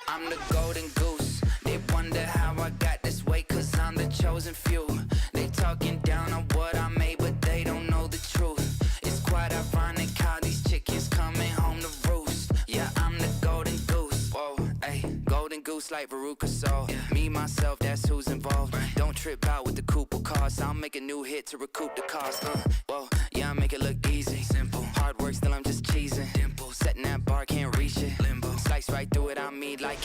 I'm the golden goose. They wonder how I got this way, cause I'm the chosen few. They talking down on what I made, but they don't know the truth. It's quite ironic how these chickens coming home to roost. Yeah, I'm the golden goose. Whoa, ayy, golden goose like Veruca Salt. Me, myself, that's who's involved. Don't trip out with the couple cost. I'll make a new hit to recoup the cost. Whoa, yeah, I make it look easy. Simple. Hard work, still I'm just cheesing. Dimples. Setting that bar, can't reach it. Limbo. Slice right through it, I mean like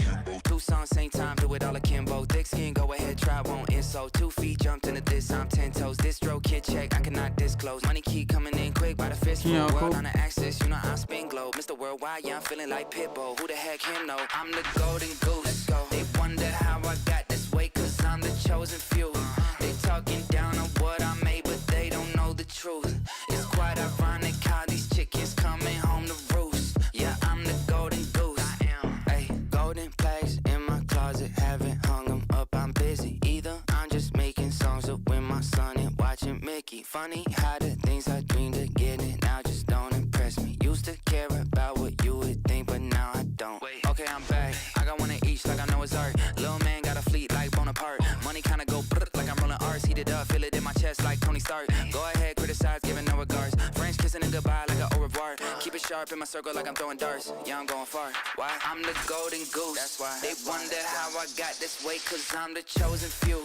2 songs, same time, do it all akimbo. Thick skin, go ahead, try, won't insult. 2 feet jumped into this, I'm 10 toes. Distro, kid check, I cannot disclose. Money keep coming in quick by the fistful. World on the axis, you know I spin globe. Mr. Worldwide, yeah, I'm feeling like Pitbull. Who the heck him know? I'm the golden goose. They wonder how I got this way, cause I'm the chosen few. They talking down on what I made, but they don't know the truth. It's quite ironic how these chickens coming home to roost. Yeah, I'm the golden goose. I am. Ayy, golden plaques in my closet, haven't hung them up, I'm busy. Either I'm just making songs up with my son and watching Mickey. Funny how the things I dreamed of getting now just don't impress me. Used to care about what you would think, but now I don't. Wait. Okay, I'm back. I got one of each like I know it's art. Little man got a fleet like Bonaparte. Money kinda go like I'm rolling R's. Heat it up, feel it in my chest like Tony Stark. Go ahead, criticize, giving no regards. French kissing and goodbye like a au revoir. Keep it sharp in my circle like I'm throwing darts. Yeah, I'm going far. Why? I'm the golden goose. That's why. They wonder how I got this way, cause I'm the chosen few.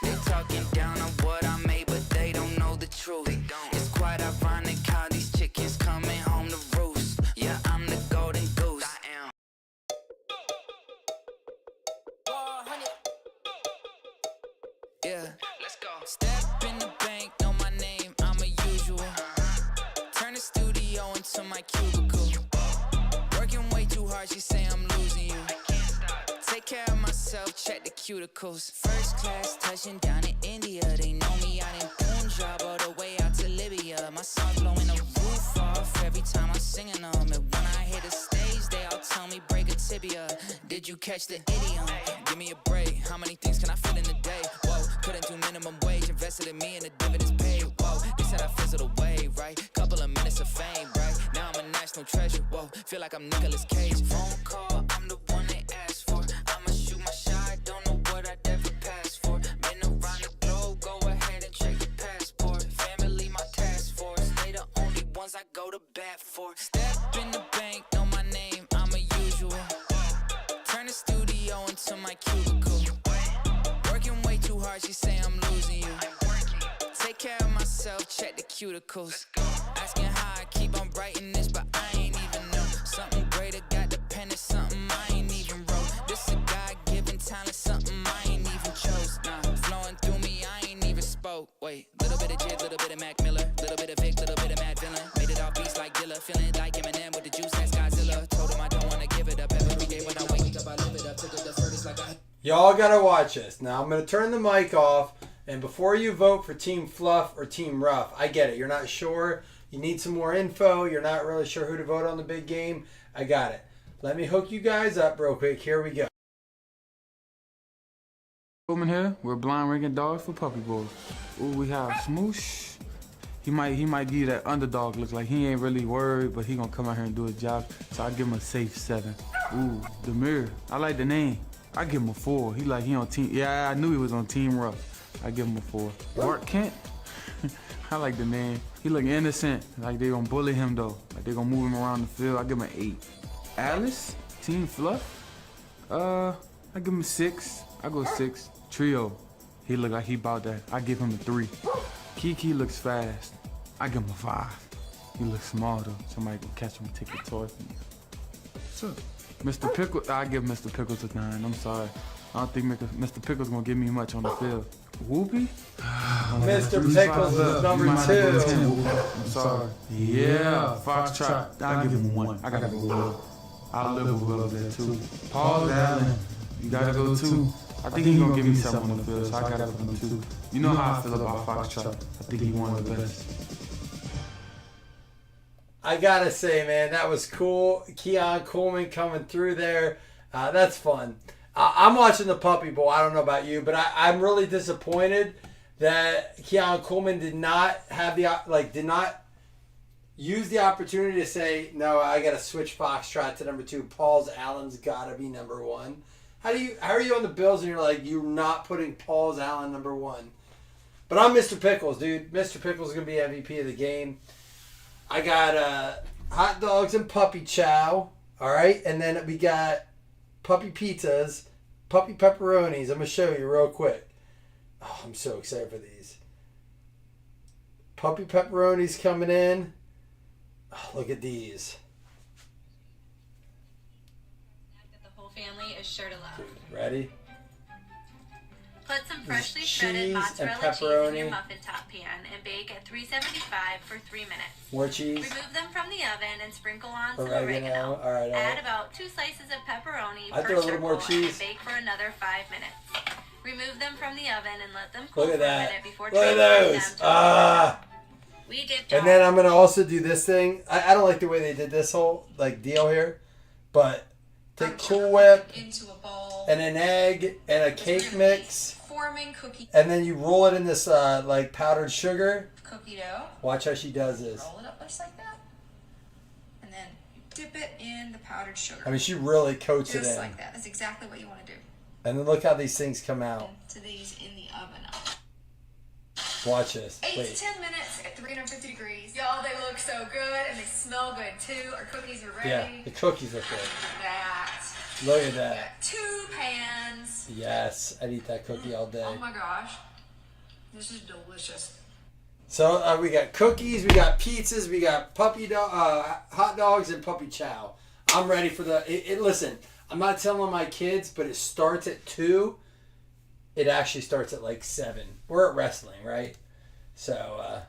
They talking down on what I made, but they don't know the truth. It's quite ironic how these chickens coming home to roost. Yeah, I'm the golden goose. I am. Yeah, let's go. Step in the bank, know my name, I'm a usual. Turn the studio into my cubicle. Working way too hard, she say I'm losing you. Take care of myself, check the cuticles. First class touching down in India. They know me out in Punjab all the way out to Libya. My songs blowing the roof off every time I'm singing them. And when I hit the stage, they all tell me break a tibia. Did you catch the idiom? Give me a break. How many things can I fit in a day? Whoa, couldn't do minimum wage. Invested in me and the dividends paid. Whoa, they said I fizzled away, right? Couple of minutes of fame, right? Now I'm a national treasure. Whoa, feel like I'm Nicolas Cage. Phone call, I'm the one they asked for. I'ma shoot my shot, don't know what I'd ever pass for. Been around the globe, go ahead and check your passport. Family, my task force. They the only ones I go to bat for. Step in the bank, know my name, I'm a usual. Turn the studio into my cubicle. Working way too hard, she say I'm losing you. Take care of myself, check the cuticles. Asking how I keep on writing this, but I ain't even know. Something greater got the pen is something I ain't even wrote. This a God-given talent, something I ain't even chose. Nah, flowing through me, I ain't even spoke. Wait, little bit of Jig, little bit of Mac Miller, little bit of Vic, little bit of Mad Villain. Made it all beats like Dilla, feeling like Eminem with the juice, that's Godzilla. Told him I don't wanna give it up every day when I wake up, I live it up. Took it the furthest like I... Y'all gotta watch this. Now I'm gonna turn the mic off, and before you vote for Team Fluff or Team Rough, I get it. You're not sure. You need some more info. You're not really sure who to vote on the big game. I got it. Let me hook you guys up real quick. Here we go. Woman here, we're blind ringing dogs for puppy boys. Ooh, we have Smoosh. He might give you that underdog look, like he ain't really worried, but he gonna come out here and do his job. So I give him a safe 7. Ooh, Demir. I like the name. I give him a 4. He on team. Yeah, I knew he was on Team Rough. I give him a 4. Mark Kent. I like the name. He look innocent. Like they gonna bully him though. Like they gonna move him around the field. I give him an 8. Alice, Team Fluff. I give him a 6. I go 6. Trio. He look like he about that. I give him a 3. Kiki looks fast. I give him a 5. He looks small though. Somebody can catch him and take the toy from me. So, Mr. Pickles, I give Mr. Pickles a 9. I'm sorry. I don't think Mr. Pickles gonna give me much on the field. Whoopi? Mr. Pickles is number 2. I'm sorry. Yeah, Foxtrot. I'll give him a 1. I gotta go Will. I'll live with Will there too. Paul Allen. You gotta go 2. I think he's gonna give me something on the field, so I gotta put him 2. You know how I feel about Foxtrot. I think he's one of the best. I gotta say, man, that was cool. Keon Coleman coming through there. That's fun. I'm watching the Puppy Bowl. I don't know about you, but I'm really disappointed that Keon Coleman did not have the use the opportunity to say, no, I got to switch Foxtrot to number 2. Paul's Allen's got to be number 1. How are you on the Bills and you're like, you're not putting Paul's Allen number 1? But I'm Mr. Pickles, dude. Mr. Pickles is going to be MVP of the game. I got hot dogs and puppy chow. All right. And then we got puppy pizzas, puppy pepperonis. I'm going to show you real quick. Oh, I'm so excited for these. Puppy pepperonis coming in. Oh, look at these. That the whole family is sure to love. Dude, ready? Put some freshly Cheese shredded and mozzarella cheese pepperoni. in your muffin top pan and bake at 375 for 3 minutes. More cheese. Remove them from the oven and sprinkle on some Oregano. oregano. All right. Add about 2 slices of pepperoni I per throw a little more circle cheese. and bake for another 5 minutes. Remove them from the oven and let them cool Look at for a that. minute before Look at transferring those. them to we dipped And then I'm going to also do this thing. I don't like the way they did this whole deal here. But take Cool Whip into a bowl and an egg and a cake mix. forming cookie And then you roll it in this powdered sugar. cookie dough. Watch how she does this. Roll it up just like that, and then you dip it in the powdered sugar. I mean, she really coats it just in. like that. That's exactly what you want to do. And then look how these things come out. To these in the oven. Watch this. 8 Wait. to 10 minutes at 350 degrees. Y'all, they look so good and they smell good too. Our cookies are ready. Yeah, the cookies look good. That. Look at We that. got 2 pans. Yes, I'd eat that cookie all day. Oh my gosh. This is delicious. So we got cookies, we got pizzas, we got hot dogs, and puppy chow. I'm ready for listen, I'm not telling my kids, but it starts at 2. It actually starts at 7. We're at wrestling, right? So,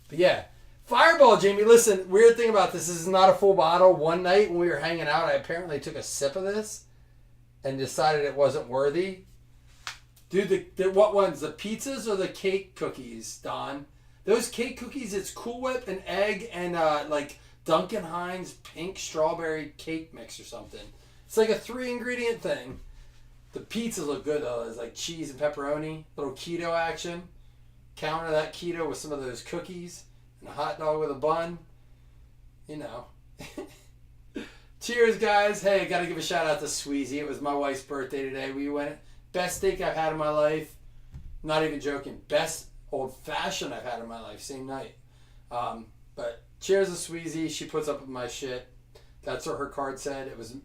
but yeah. Fireball, Jamie. Listen, weird thing about this is not a full bottle. One night when we were hanging out, I apparently took a sip of this and decided it wasn't worthy. Dude, what ones? The pizzas or the cake cookies, Don? Those cake cookies, it's Cool Whip, an egg, and Duncan Hines pink strawberry cake mix or something. It's like a 3-ingredient thing. The pizzas look good though. There's cheese and pepperoni, little keto action. Counter that keto with some of those cookies and a hot dog with a bun. You know. Cheers, guys. Hey, I got to give a shout out to Sweezy. It was my wife's birthday today. We went. Best steak I've had in my life. Not even joking. Best old fashioned I've had in my life. Same night. But cheers to Sweezy. She puts up with my shit. That's what her card said. It was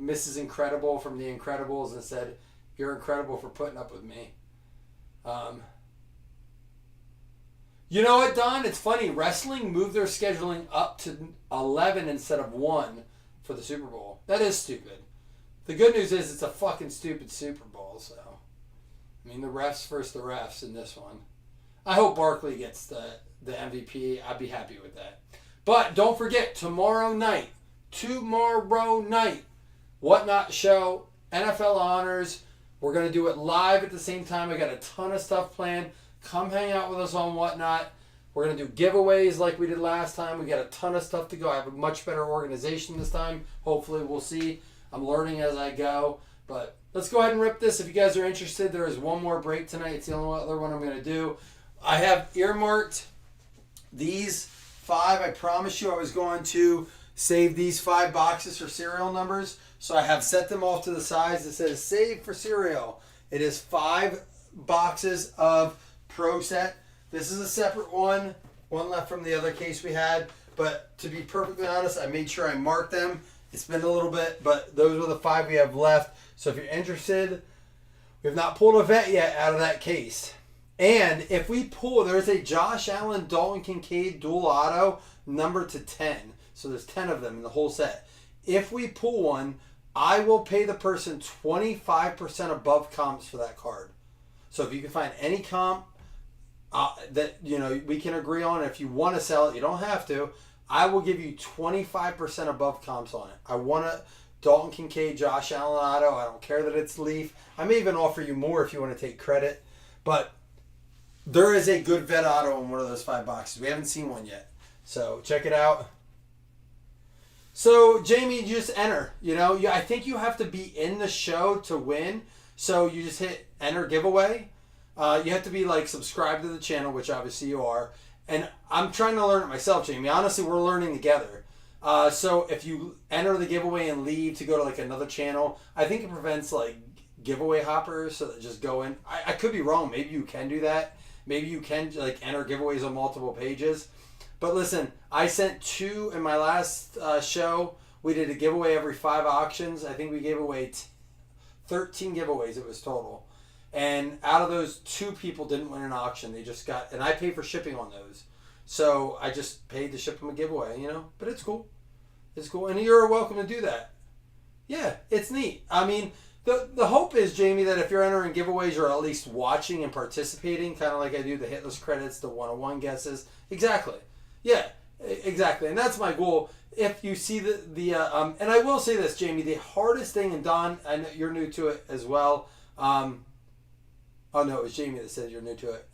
Mrs. Incredible from The Incredibles and said, "You're incredible for putting up with me." You know what, Don? It's funny. Wrestling moved their scheduling up to 11 instead of 1 for the Super Bowl. That is stupid. The good news is it's a fucking stupid Super Bowl, so. I mean, the refs versus the refs in this one. I hope Barkley gets the MVP. I'd be happy with that. But don't forget, tomorrow night, Whatnot Show, NFL Honors. We're going to do it live at the same time. I got a ton of stuff planned. Come hang out with us on Whatnot. We're going to do giveaways like we did last time. We got a ton of stuff to go. I have a much better organization this time. Hopefully, we'll see. I'm learning as I go. But let's go ahead and rip this. If you guys are interested, there is one more break tonight. It's the only other one I'm going to do. I have earmarked these 5. I promise you I was going to save these 5 boxes for serial numbers. So I have set them off to the sides. It says save for cereal. It is 5 boxes of Pro Set. This is a separate one. One left from the other case we had. But to be perfectly honest, I made sure I marked them. It's been a little bit, but those are the 5 we have left. So if you're interested, we have not pulled a vet yet out of that case. And if we pull, there's a Josh Allen, Dalton Kincaid dual auto number to 10. So there's 10 of them in the whole set. If we pull one, I will pay the person 25% above comps for that card. So if you can find any comp that we can agree on, if you want to sell it, you don't have to. I will give you 25% above comps on it. I want a Dalton Kincaid, Josh Allen auto. I don't care that it's Leaf. I may even offer you more if you want to take credit. But there is a good vet auto in one of those 5 boxes. We haven't seen one yet. So check it out. So, Jamie, you just enter. I think you have to be in the show to win. So you just hit enter giveaway. You have to be subscribed to the channel, which obviously you are. And I'm trying to learn it myself, Jamie. Honestly, we're learning together. So if you enter the giveaway and leave to go to like another channel, I think it prevents like giveaway hoppers so that just go in. I could be wrong. Maybe you can do that. Maybe you can like enter giveaways on multiple pages. But listen, I sent 2 in my last show. We did a giveaway every 5 auctions. I think we gave away 13 giveaways. It was total. And out of those, 2 people didn't win an auction. They just got, and I paid for shipping on those. So I just paid to ship them a giveaway, you know. But it's cool. It's cool. And you're welcome to do that. Yeah, it's neat. I mean, the hope is, Jamie, that if you're entering giveaways, you're at least watching and participating, kind of like I do the hit list credits, the 101 guesses. Exactly. Yeah, exactly. And that's my goal. If you see and I will say this, Jamie, the hardest thing, and Don, I know you're new to it as well. Oh no, it was Jamie that said you're new to it.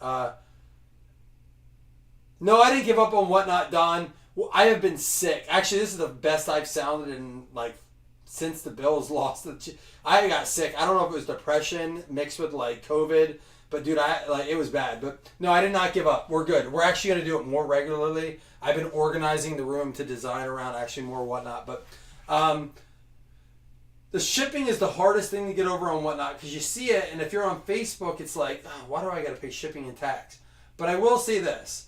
No, I didn't give up on Whatnot, Don. Well, I have been sick. Actually, this is the best I've sounded in like since the Bills lost. I got sick. I don't know if it was depression mixed with like COVID, but dude, it was bad. But no, I did not give up. We're good. We're actually going to do it more regularly. I've been organizing the room to design around actually more Whatnot, but the shipping is the hardest thing to get over on Whatnot because you see it, and if you're on Facebook, it's like, oh, why do I got to pay shipping and tax? But I will say this.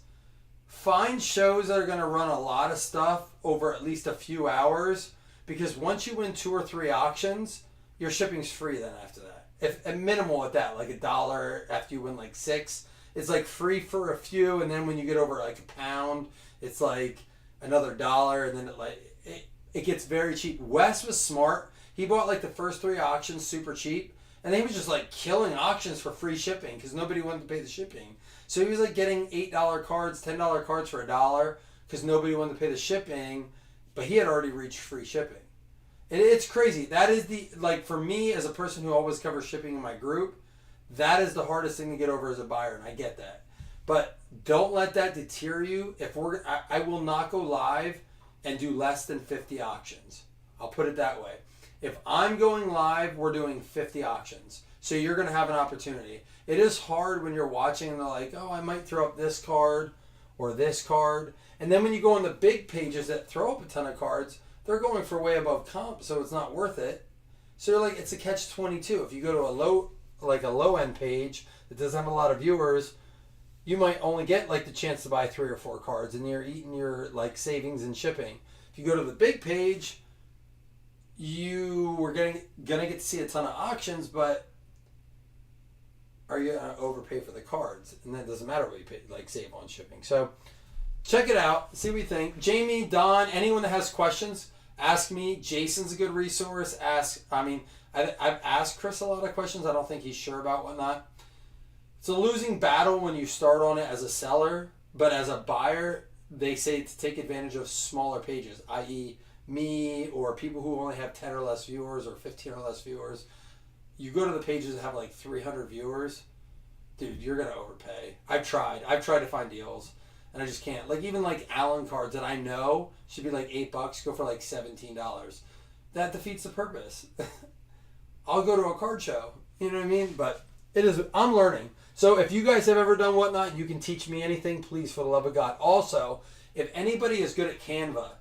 Find shows that are going to run a lot of stuff over at least a few hours, because once you win 2 or 3 auctions, your shipping's free then after that. If at minimal at that, like $1 after you win like 6, it's like free for a few, and then when you get over like £1, it's like another $1, and then it gets very cheap. Wes was smart. He bought like the first 3 auctions super cheap, and then he was just like killing auctions for free shipping because nobody wanted to pay the shipping. So he was like getting $8 cards, $10 cards for $1 because nobody wanted to pay the shipping, but he had already reached free shipping. And it's crazy. That is for me as a person who always covers shipping in my group, that is the hardest thing to get over as a buyer, and I get that. But don't let that deter you. I will not go live and do less than 50 auctions. I'll put it that way. If I'm going live, we're doing 50 auctions. So you're going to have an opportunity. It is hard when you're watching and they're like, oh, I might throw up this card or this card. And then when you go on the big pages that throw up a ton of cards, they're going for way above comp, so it's not worth it. So you're like, it's a catch-22. If you go to a low-end page that doesn't have a lot of viewers, you might only get like the chance to buy 3 or 4 cards, and you're eating your like savings and shipping. If you go to the big page, you were gonna get to see a ton of auctions, but are you gonna overpay for the cards? And that doesn't matter what you pay, like save on shipping. So check it out, see what you think. Jamie, Don, anyone that has questions, ask me. Jason's a good resource. I've asked Chris a lot of questions. I don't think he's sure about Whatnot. It's a losing battle when you start on it as a seller, but as a buyer, they say to take advantage of smaller pages, i.e. me or people who only have 10 or less viewers or 15 or less viewers. You go to the pages that have like 300 viewers, dude, you're going to overpay. I've tried to find deals, and I just can't. Like even like Allen cards that I know should be like $8, go for like $17. That defeats the purpose. I'll go to a card show, you know what I mean? But I'm learning. So if you guys have ever done Whatnot, you can teach me anything, please, for the love of God. Also, if anybody is good at Canva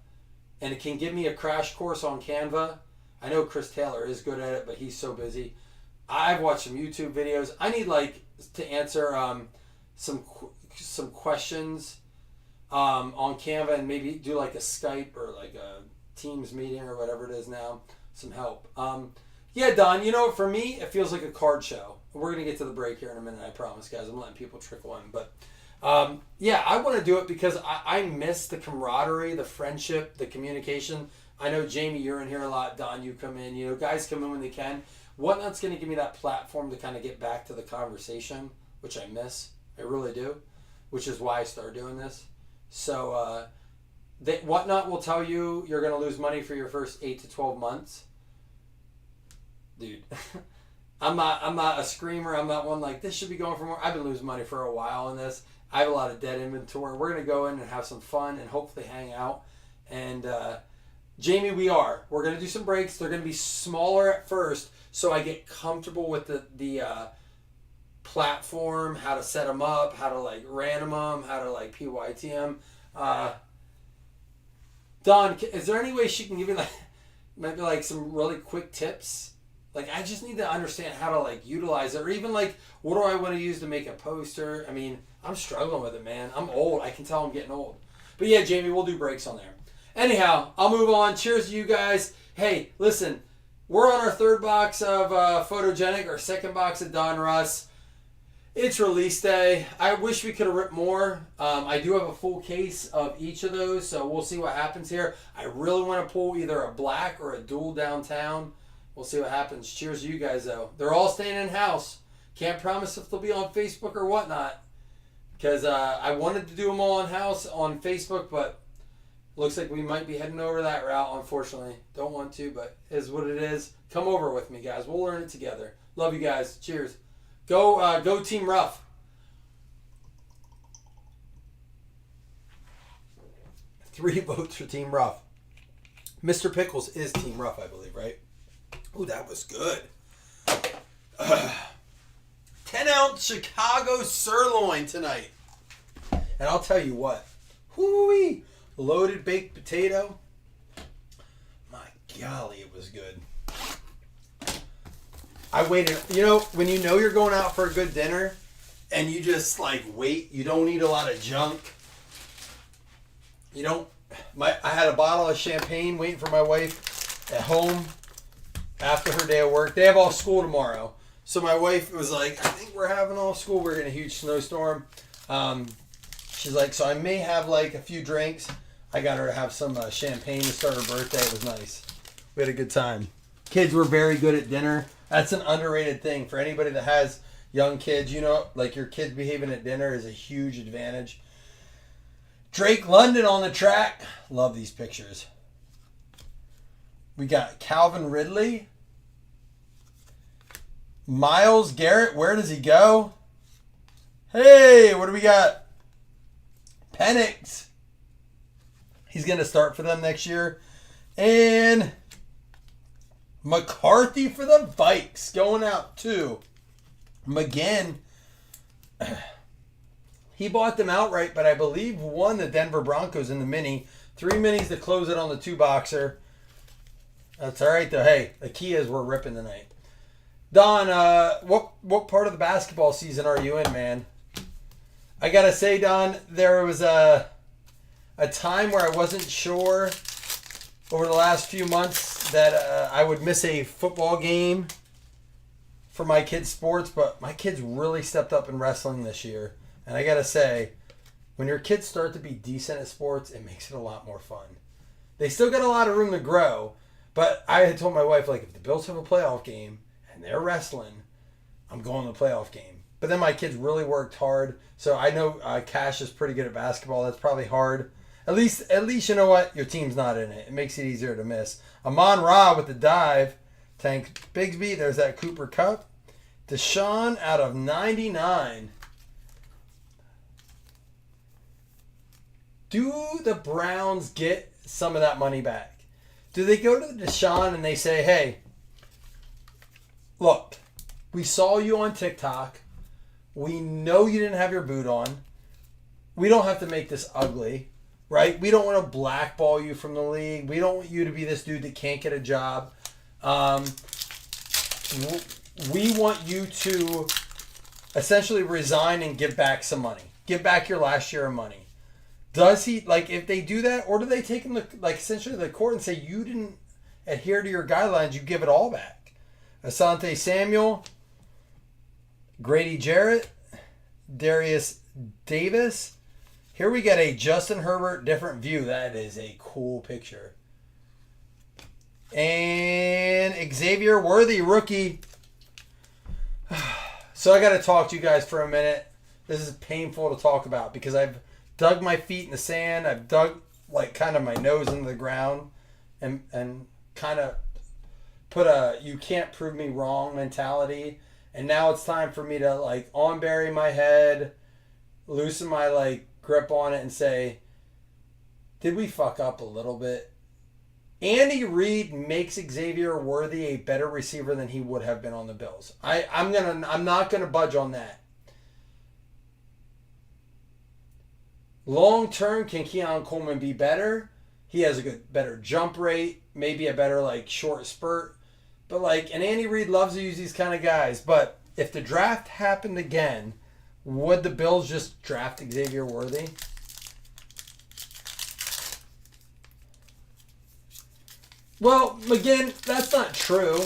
and it can give me a crash course on Canva, I know Chris Taylor is good at it, but he's so busy. I've watched some YouTube videos. I need like to answer some questions on Canva and maybe do like a Skype or like a Teams meeting or whatever it is now. Some help. Yeah, Don, you know, for me, it feels like a card show. We're going to get to the break here in a minute, I promise, guys. I'm letting people trickle in. But, yeah, I want to do it because I miss the camaraderie, the friendship, the communication. I know, Jamie, you're in here a lot. Don, you come in. You know, guys come in when they can. Whatnot's going to give me that platform to kind of get back to the conversation, which I miss. I really do, which is why I started doing this. So, Whatnot will tell you you're going to lose money for your first 8 to 12 months. Dude, I'm not a screamer. I'm not one like, this should be going for more. I've been losing money for a while on this. I have a lot of dead inventory. We're going to go in and have some fun and hopefully hang out. And Jamie, we're going to do some breaks. They're going to be smaller at first so I get comfortable with the platform, how to set them up, how to like random them, how to like PYT them. Dawn, is there any way she can give me like maybe like some really quick tips? Like I just need to understand how to like utilize it, or even like what do I want to use to make a poster? I mean, I'm struggling with it, man. I'm old. I can tell I'm getting old. But yeah, Jamie, we'll do breaks on there. Anyhow, I'll move on. Cheers to you guys. Hey, listen, we're on our third box of Photogenix, our second box of Donruss. It's release day. I wish we could have ripped more. I do have a full case of each of those, so we'll see what happens here. I really want to pull either a black or a dual downtown. We'll see what happens. Cheers to you guys, though. They're all staying in-house. Can't promise if they'll be on Facebook or whatnot, because I wanted to do them all in-house on Facebook, but looks like we might be heading over that route, unfortunately. Don't want to, but it is what it is. Come over with me, guys. We'll learn it together. Love you guys. Cheers. Go Team Rough. Three votes for Team Rough. Mr. Pickles is Team Rough, I believe, right? Ooh, that was good. 10-ounce Chicago sirloin tonight. And I'll tell you what. Whoo-wee. Loaded baked potato. My golly, it was good. I waited. You know, when you know you're going out for a good dinner and you just like wait, you don't eat a lot of junk. You don't. I had a bottle of champagne waiting for my wife at home after her day of work. They have all school tomorrow. So my wife was like, I think we're having all school. We're in a huge snowstorm. She's like, so I may have like a few drinks. I got her to have some champagne to start her birthday. It was nice. We had a good time. Kids were very good at dinner. That's an underrated thing for anybody that has young kids. You know, like your kids behaving at dinner is a huge advantage. Drake London on the track. Love these pictures. We got Calvin Ridley. Myles Garrett. Where does he go? Hey, what do we got? Penix. He's going to start for them next year. And McCarthy for the Vikes going out too. McGinn, he bought them outright, but I believe won the Denver Broncos in the mini. 3 minis to close it on the 2-boxer. That's all right though. Hey, the key is we're ripping tonight. Don, what part of the basketball season are you in, man? I gotta say, Don, there was a time where I wasn't sure over the last few months that I would miss a football game for my kids' sports, but my kids really stepped up in wrestling this year. And I gotta say, when your kids start to be decent at sports, it makes it a lot more fun. They still got a lot of room to grow, but I had told my wife, like, if the Bills have a playoff game and they're wrestling, I'm going to the playoff game. But then my kids really worked hard, so I know Cash is pretty good at basketball. That's probably hard. At least you know what? Your team's not in it. It makes it easier to miss. Amon Ra with the dive. Tank Bigsby. There's that Cooper Cup. Deshaun out of 99. Do the Browns get some of that money back? Do they go to Deshaun and they say, hey, look, we saw you on TikTok. We know you didn't have your boot on. We don't have to make this ugly, right? We don't want to blackball you from the league. We don't want you to be this dude that can't get a job. We want you to essentially resign and give back some money. Give back your last year of money. Does he, like, if they do that, or do they take him to, like, essentially the court and say, you didn't adhere to your guidelines, you give it all back? Asante Samuel, Grady Jarrett, Darius Davis. Here we get a Justin Herbert different view. That is a cool picture. And Xavier Worthy, rookie. So I got to talk to you guys for a minute. This is painful to talk about because I've dug my feet in the sand. I've dug like kind of my nose into the ground and kind of put a you can't prove me wrong mentality. And now it's time for me to like unbury my head, loosen my like grip on it and say, did we fuck up a little bit? Andy Reid makes Xavier Worthy a better receiver than he would have been on the Bills. I'm not gonna budge on that. Long term, can Keon Coleman be better? He has a better jump rate, maybe a better like short spurt. But and Andy Reid loves to use these kind of guys. But if the draft happened again, would the Bills just draft Xavier Worthy? Well, again, that's not true.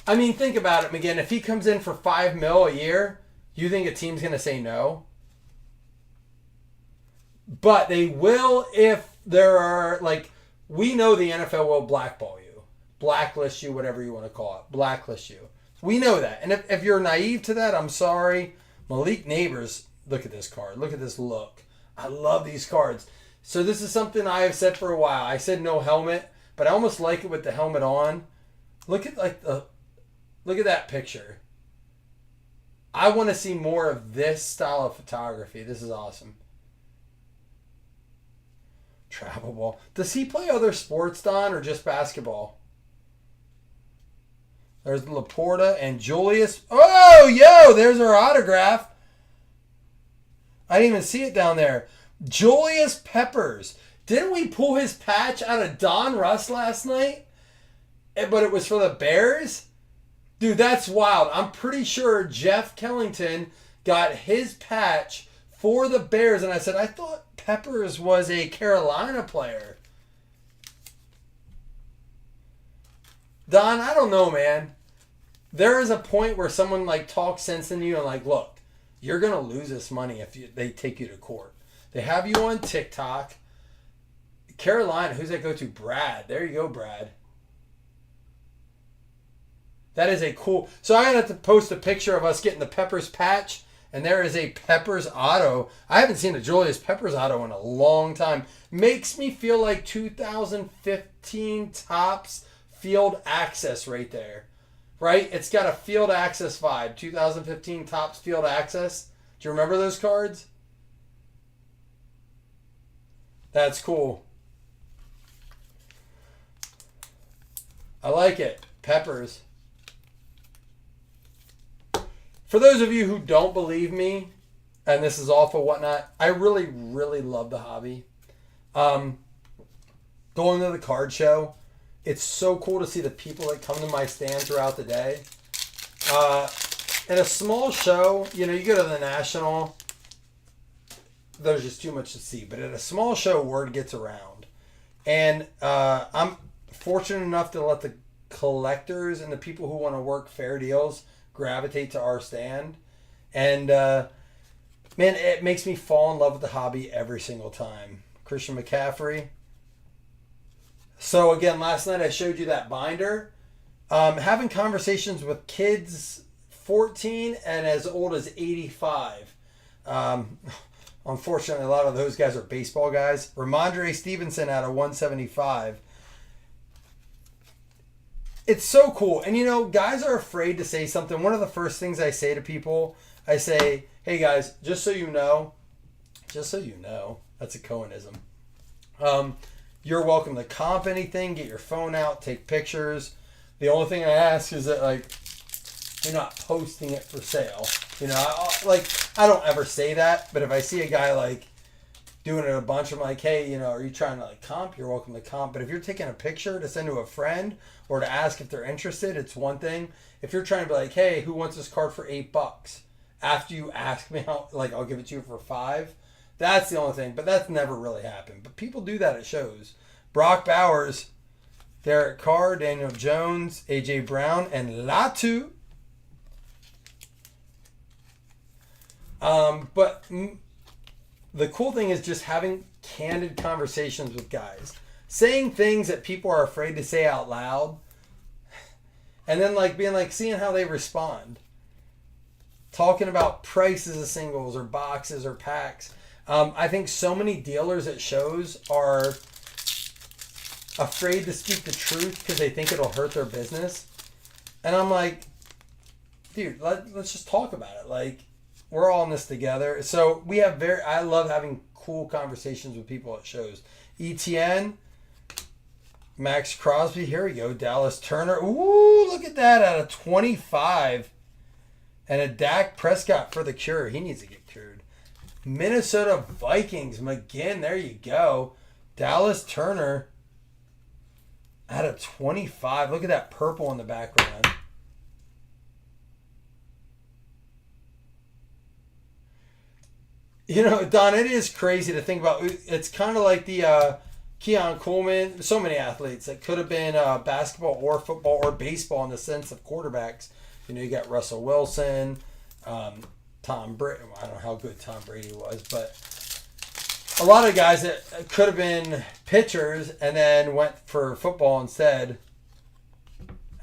I mean, think about it, again. If he comes in for $5 million a year, you think a team's going to say no? But they will if there are, we know the NFL will blackball you. Blacklist you, whatever you want to call it. Blacklist you. We know that. And if you're naive to that, I'm sorry. Malik Neighbors, look at this card. Look at this look. I love these cards. So this is something I have said for a while. I said no helmet. But I almost like it with the helmet on. Look at look at that picture. I want to see more of this style of photography. This is awesome. Travel ball. Does he play other sports, Don, or just basketball? There's Laporta and Julius. Oh, yo, there's our autograph. I didn't even see it down there. Julius Peppers. Didn't we pull his patch out of Donruss last night? But it was for the Bears? Dude, that's wild. I'm pretty sure Jeff Kellington got his patch for the Bears. And I said, I thought Peppers was a Carolina player. Don, I don't know, man. There is a point where someone talks sense in you and look, you're going to lose this money if they take you to court. They have you on TikTok. Carolina, who's that go to? Brad. There you go, Brad. That is a cool... So I had to post a picture of us getting the Peppers patch, and there is a Peppers auto. I haven't seen a Julius Peppers auto in a long time. Makes me feel like 2015 Topps Field Access right there. Right? It's got a Field Access vibe. 2015 Topps Field Access. Do you remember those cards? That's cool. I like it. Peppers. For those of you who don't believe me, and this is awful, whatnot, I really, really love the hobby. Going to the card show, it's so cool to see the people that come to my stand throughout the day. In a small show, you go to the National, there's just too much to see. But at a small show, word gets around. And I'm fortunate enough to let the collectors and the people who want to work fair deals gravitate to our stand. And, man, it makes me fall in love with the hobby every single time. Christian McCaffrey. So, again, last night I showed you that binder. Having conversations with kids 14 and as old as 85. Unfortunately, a lot of those guys are baseball guys. Ramondre Stevenson out of 175. It's so cool. And, guys are afraid to say something. One of the first things I say to people, I say, hey, guys, just so you know, that's a Cohenism. You're welcome to comp anything, get your phone out, take pictures. The only thing I ask is that, you're not posting it for sale. I don't ever say that, but if I see a guy, doing it a bunch, I'm like, hey, are you trying to, comp? You're welcome to comp. But if you're taking a picture to send to a friend or to ask if they're interested, it's one thing. If you're trying to be like, hey, who wants this card for $8? After you ask me, I'll give it to you for $5. That's the only thing. But that's never really happened. But people do that at shows. Brock Bowers, Derek Carr, Daniel Jones, A.J. Brown, and Latu. But the cool thing is just having candid conversations with guys. Saying things that people are afraid to say out loud. And then being seeing how they respond. Talking about prices of singles or boxes or packs. I think so many dealers at shows are afraid to speak the truth because they think it'll hurt their business. And I'm like, dude, let's just talk about it. We're all in this together. So I love having cool conversations with people at shows. ETN, Max Crosby. Here we go. Dallas Turner. Ooh, look at that out of 25. And a Dak Prescott for the cure. He needs to get cured. Minnesota Vikings. McGinn. There you go. Dallas Turner out of 25. Look at that purple in the background. You know, Don, it is crazy to think about. It's kind of like the Keon Coleman. So many athletes that could have been basketball or football or baseball in the sense of quarterbacks. You know, you got Russell Wilson, Tom Brady. I don't know how good Tom Brady was, but a lot of guys that could have been pitchers and then went for football instead.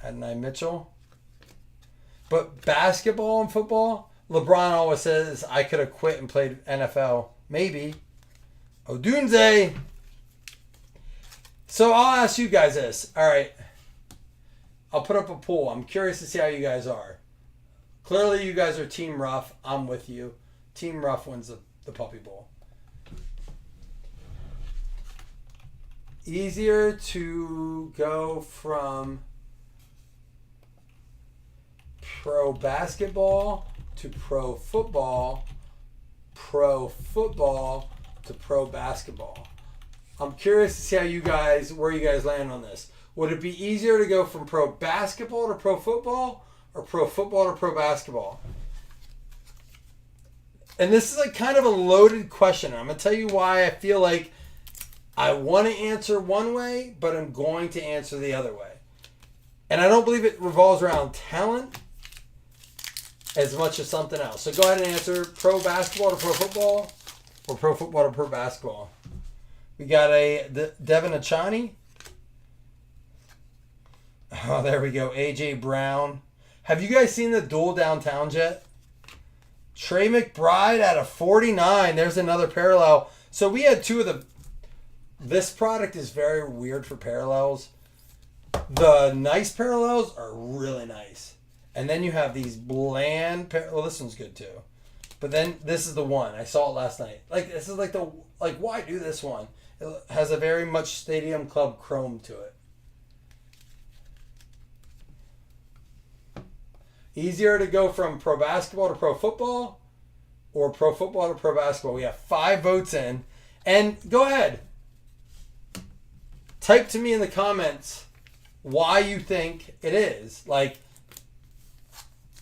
Adonai Mitchell. But basketball and football, LeBron always says, I could have quit and played NFL. Maybe. Odunze. So I'll ask you guys this. All right. I'll put up a poll. I'm curious to see how you guys are. Clearly, you guys are Team Rough. I'm with you. Team Rough wins the Puppy Bowl. Easier to go from pro basketball to pro football to pro basketball. I'm curious to see how where you guys land on this. Would it be easier to go from pro basketball to pro football or pro football to pro basketball? And this is like kind of a loaded question. I'm going to tell you why I feel like I want to answer one way, but I'm going to answer the other way. And I don't believe it revolves around talent as much as something else. So go ahead and answer pro basketball to pro football or pro football to pro basketball. We got a Devin Achani. Oh, there we go. AJ Brown. Have you guys seen the duel downtown yet? Trey McBride out of 49. There's another parallel. So we had two of the... This product is very weird for parallels. The nice parallels are really nice. And then you have these bland... Well, this one's good too. But then this is the one. I saw it last night. Like, this is like the... Like, why do this one? It has a very much Stadium Club chrome to it. Easier to go from pro basketball to pro football or pro football to pro basketball. We have 5 votes in. And go ahead. Type to me in the comments why you think it is. Like,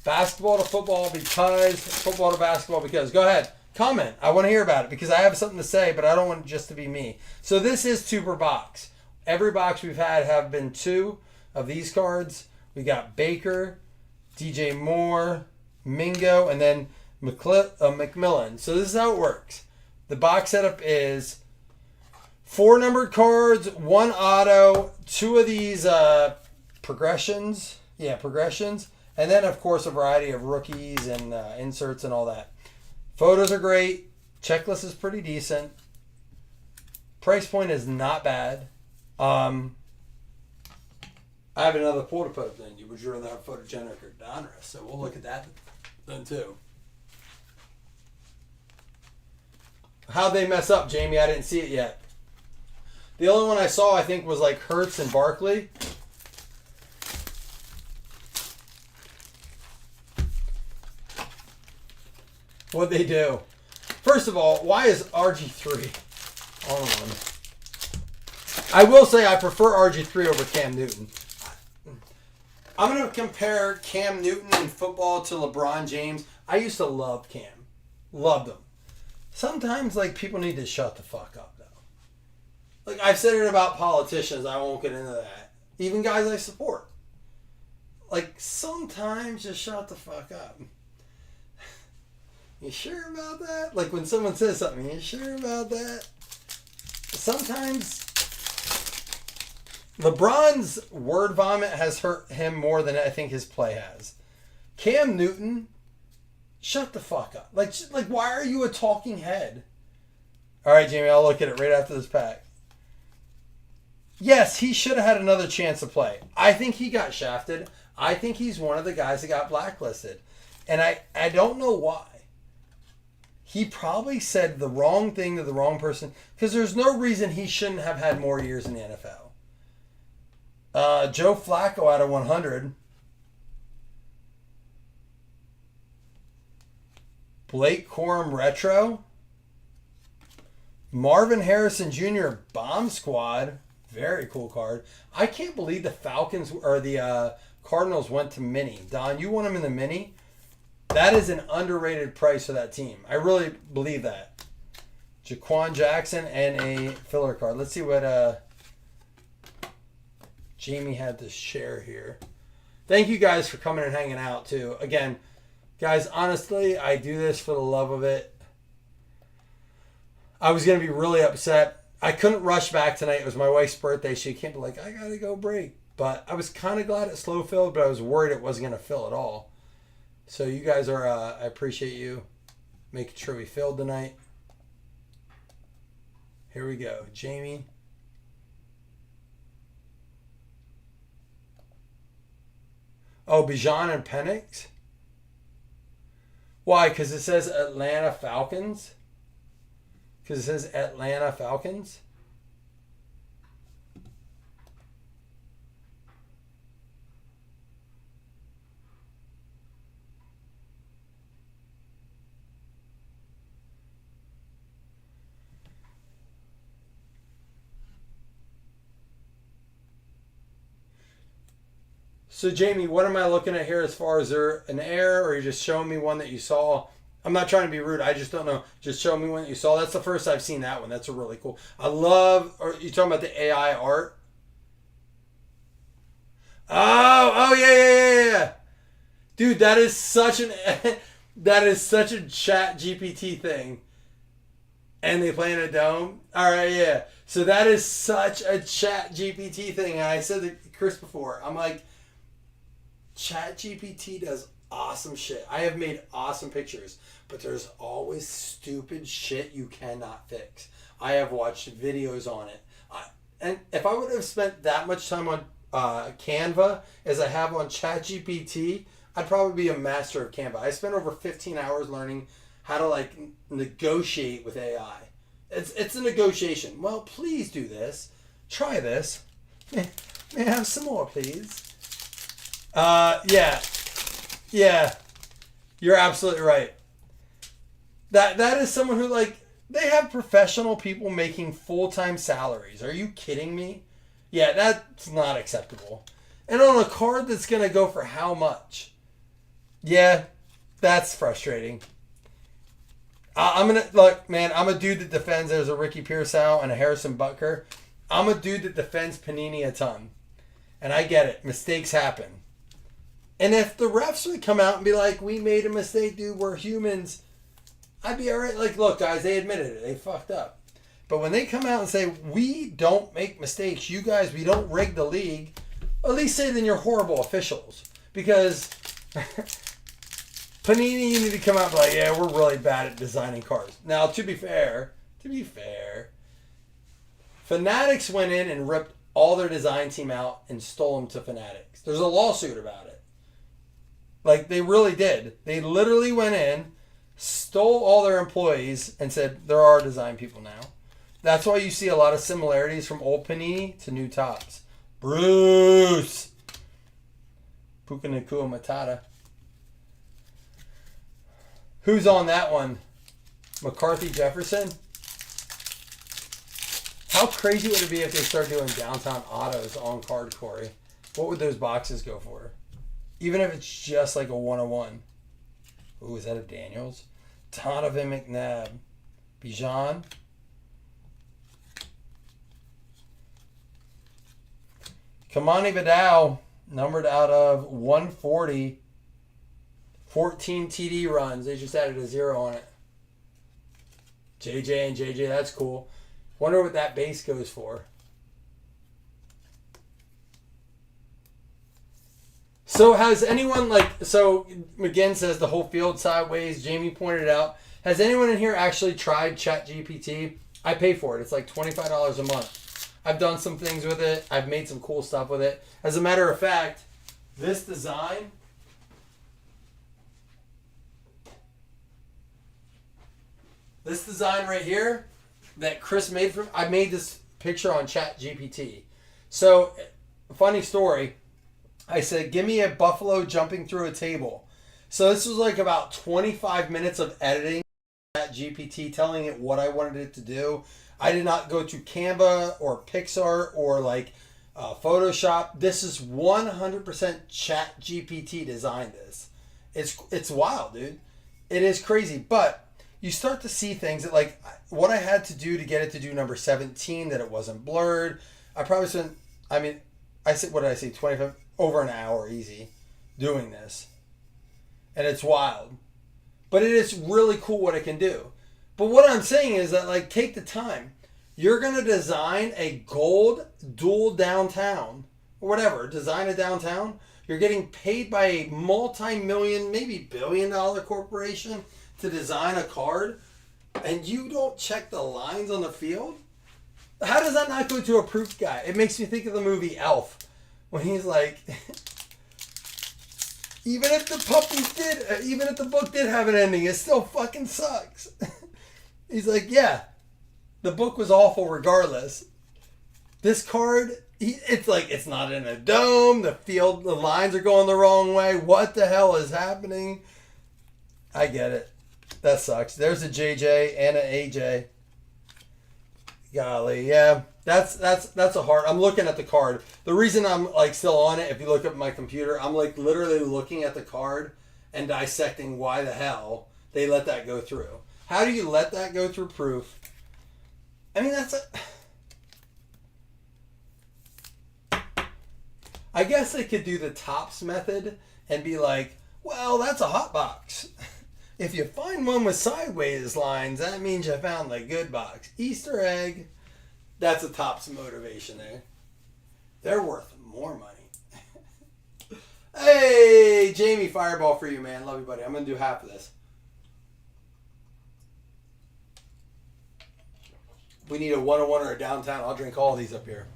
basketball to football because, football to basketball because. Go ahead. Comment. I want to hear about it because I have something to say, but I don't want it just to be me. So this is 2 per box. Every box we've had have been 2 of these cards. We got Baker, DJ Moore, Mingo, and then McMillan. So this is how it works. The box setup is 4 numbered cards, 1 auto, 2 of these progressions. Yeah, progressions. And then, of course, a variety of rookies and inserts and all that. Photos are great. Checklist is pretty decent. Price point is not bad. I have another poll to put up then. Would you rather have Photogenix or Donruss? So we'll look at that then too. How'd they mess up, Jamie? I didn't see it yet. The only one I saw, I think, was like Hurts and Barkley. What'd they do? First of all, why is RG3 on? I will say I prefer RG3 over Cam Newton. I'm going to compare Cam Newton in football to LeBron James. I used to love Cam. Loved him. Sometimes, like, people need to shut the fuck up, though. Like, I've said it about politicians. I won't get into that. Even guys I support. Like, sometimes just shut the fuck up. You sure about that? Like, when someone says something, you sure about that? Sometimes LeBron's word vomit has hurt him more than I think his play has. Cam Newton, shut the fuck up. Like, why are you a talking head? All right, Jamie, I'll look at it right after this pack. Yes, he should have had another chance to play. I think he got shafted. I think he's one of the guys that got blacklisted. And I don't know why. He probably said the wrong thing to the wrong person because there's no reason he shouldn't have had more years in the NFL. Joe Flacco out of 100. Blake Corum retro. Marvin Harrison Jr. Bomb Squad. Very cool card. I can't believe the Falcons or the Cardinals went to mini. Don, you want them in the mini? That is an underrated price for that team. I really believe that. Jaquan Jackson and a filler card. Let's see what Jamie had to share here. Thank you guys for coming and hanging out too. Again, guys, honestly, I do this for the love of it. I was going to be really upset. I couldn't rush back tonight. It was my wife's birthday. She can't be like, I got to go break. But I was kind of glad it slow filled, but I was worried it wasn't going to fill at all. So you guys are, I appreciate you making sure we filled tonight. Here we go. Jamie. Oh, Bijan and Penix? Why? Because it says Atlanta Falcons? Because it says Atlanta Falcons? So, Jamie, what am I looking at here as far as there an error, or you just showing me one that you saw? I'm not trying to be rude. I just don't know. Just show me one that you saw. That's the first I've seen that one. That's a really cool. I love, or you talking about the AI art? Oh, yeah. Dude, that is such a chat GPT thing. And they play in a dome? All right, yeah. So that is such a chat GPT thing. And I said to Chris before, I'm like, chat GPT does awesome shit. I have made awesome pictures, but there's always stupid shit you cannot fix. I have watched videos on it. And if I would have spent that much time on Canva as I have on ChatGPT, I'd probably be a master of Canva. I spent over 15 hours learning how to like negotiate with AI. It's a negotiation. Well, please do this. Try this. May I have some more, please? Yeah. You're absolutely right. That is someone who, like, they have professional people making full-time salaries. Are you kidding me? Yeah, that's not acceptable. And on a card that's going to go for how much? Yeah, that's frustrating. I'm going to, look, man, I'm a dude that defends. There's a Ricky Pearsall and a Harrison Butker. I'm a dude that defends Panini a ton. And I get it. Mistakes happen. And if the refs would come out and be like, we made a mistake, dude, we're humans, I'd be all right. Like, look, guys, they admitted it. They fucked up. But when they come out and say, we don't make mistakes, you guys, we don't rig the league, at least say then you're horrible officials. Because Panini, you need to come out and be like, yeah, we're really bad at designing cards. Now, to be fair, Fanatics went in and ripped all their design team out and stole them to Fanatics. There's a lawsuit about it. Like, they really did. They literally went in, stole all their employees, and said, there are design people now. That's why you see a lot of similarities from old Panini to new Topps. Bruce! Puka Nakua Matata. Who's on that one? McCarthy Jefferson? How crazy would it be if they start doing downtown autos on card, Corey? What would those boxes go for? Even if it's just like a 101. Ooh, is that a Daniels? Donovan McNabb. Bijan. Kamani Vidal, numbered out of 140. 14 TD runs. They just added a 0 on it. JJ and JJ, that's cool. Wonder what that base goes for. So has anyone, so McGinn says the whole field sideways. Jamie pointed out. Has anyone in here actually tried ChatGPT? I pay for it. It's like $25 a month. I've done some things with it. I've made some cool stuff with it. As a matter of fact, this design right here that Chris made I made this picture on ChatGPT. So funny story. I said, give me a buffalo jumping through a table. So this was like about 25 minutes of editing at GPT, telling it what I wanted it to do. I did not go to Canva or Pixar or like Photoshop. This is 100% Chat GPT designed this. It's wild, dude. It is crazy. But you start to see things that, like, what I had to do to get it to do number 17, that it wasn't blurred. I probably spent, I said, what did I say, 25, over an hour easy doing this. And it's wild. But it is really cool what it can do. But what I'm saying is that, like, take the time. You're going to design a gold dual downtown, or whatever, design a downtown. You're getting paid by a multi-million, maybe billion-dollar corporation to design a card, and you don't check the lines on the field? How does that not go to a proof guy? It makes me think of the movie Elf, when he's like, even if the book did have an ending, it still fucking sucks. He's like, yeah, the book was awful regardless. This card, it's not in a dome. The lines are going the wrong way. What the hell is happening? I get it. That sucks. There's a JJ and an AJ. Golly, yeah. That's a hard. I'm looking at the card. The reason I'm like still on it, if you look at my computer, I'm like literally looking at the card and dissecting why the hell they let that go through. How do you let that go through proof? I mean, I guess they could do the Topps method and be like, well, that's a hot box. If you find one with sideways lines, that means you found the good box. Easter egg. That's a Topps motivation there. They're worth more money. Hey, Jamie, fireball for you, man. Love you, buddy. I'm going to do half of this. We need a 101 or a downtown. I'll drink all of these up here.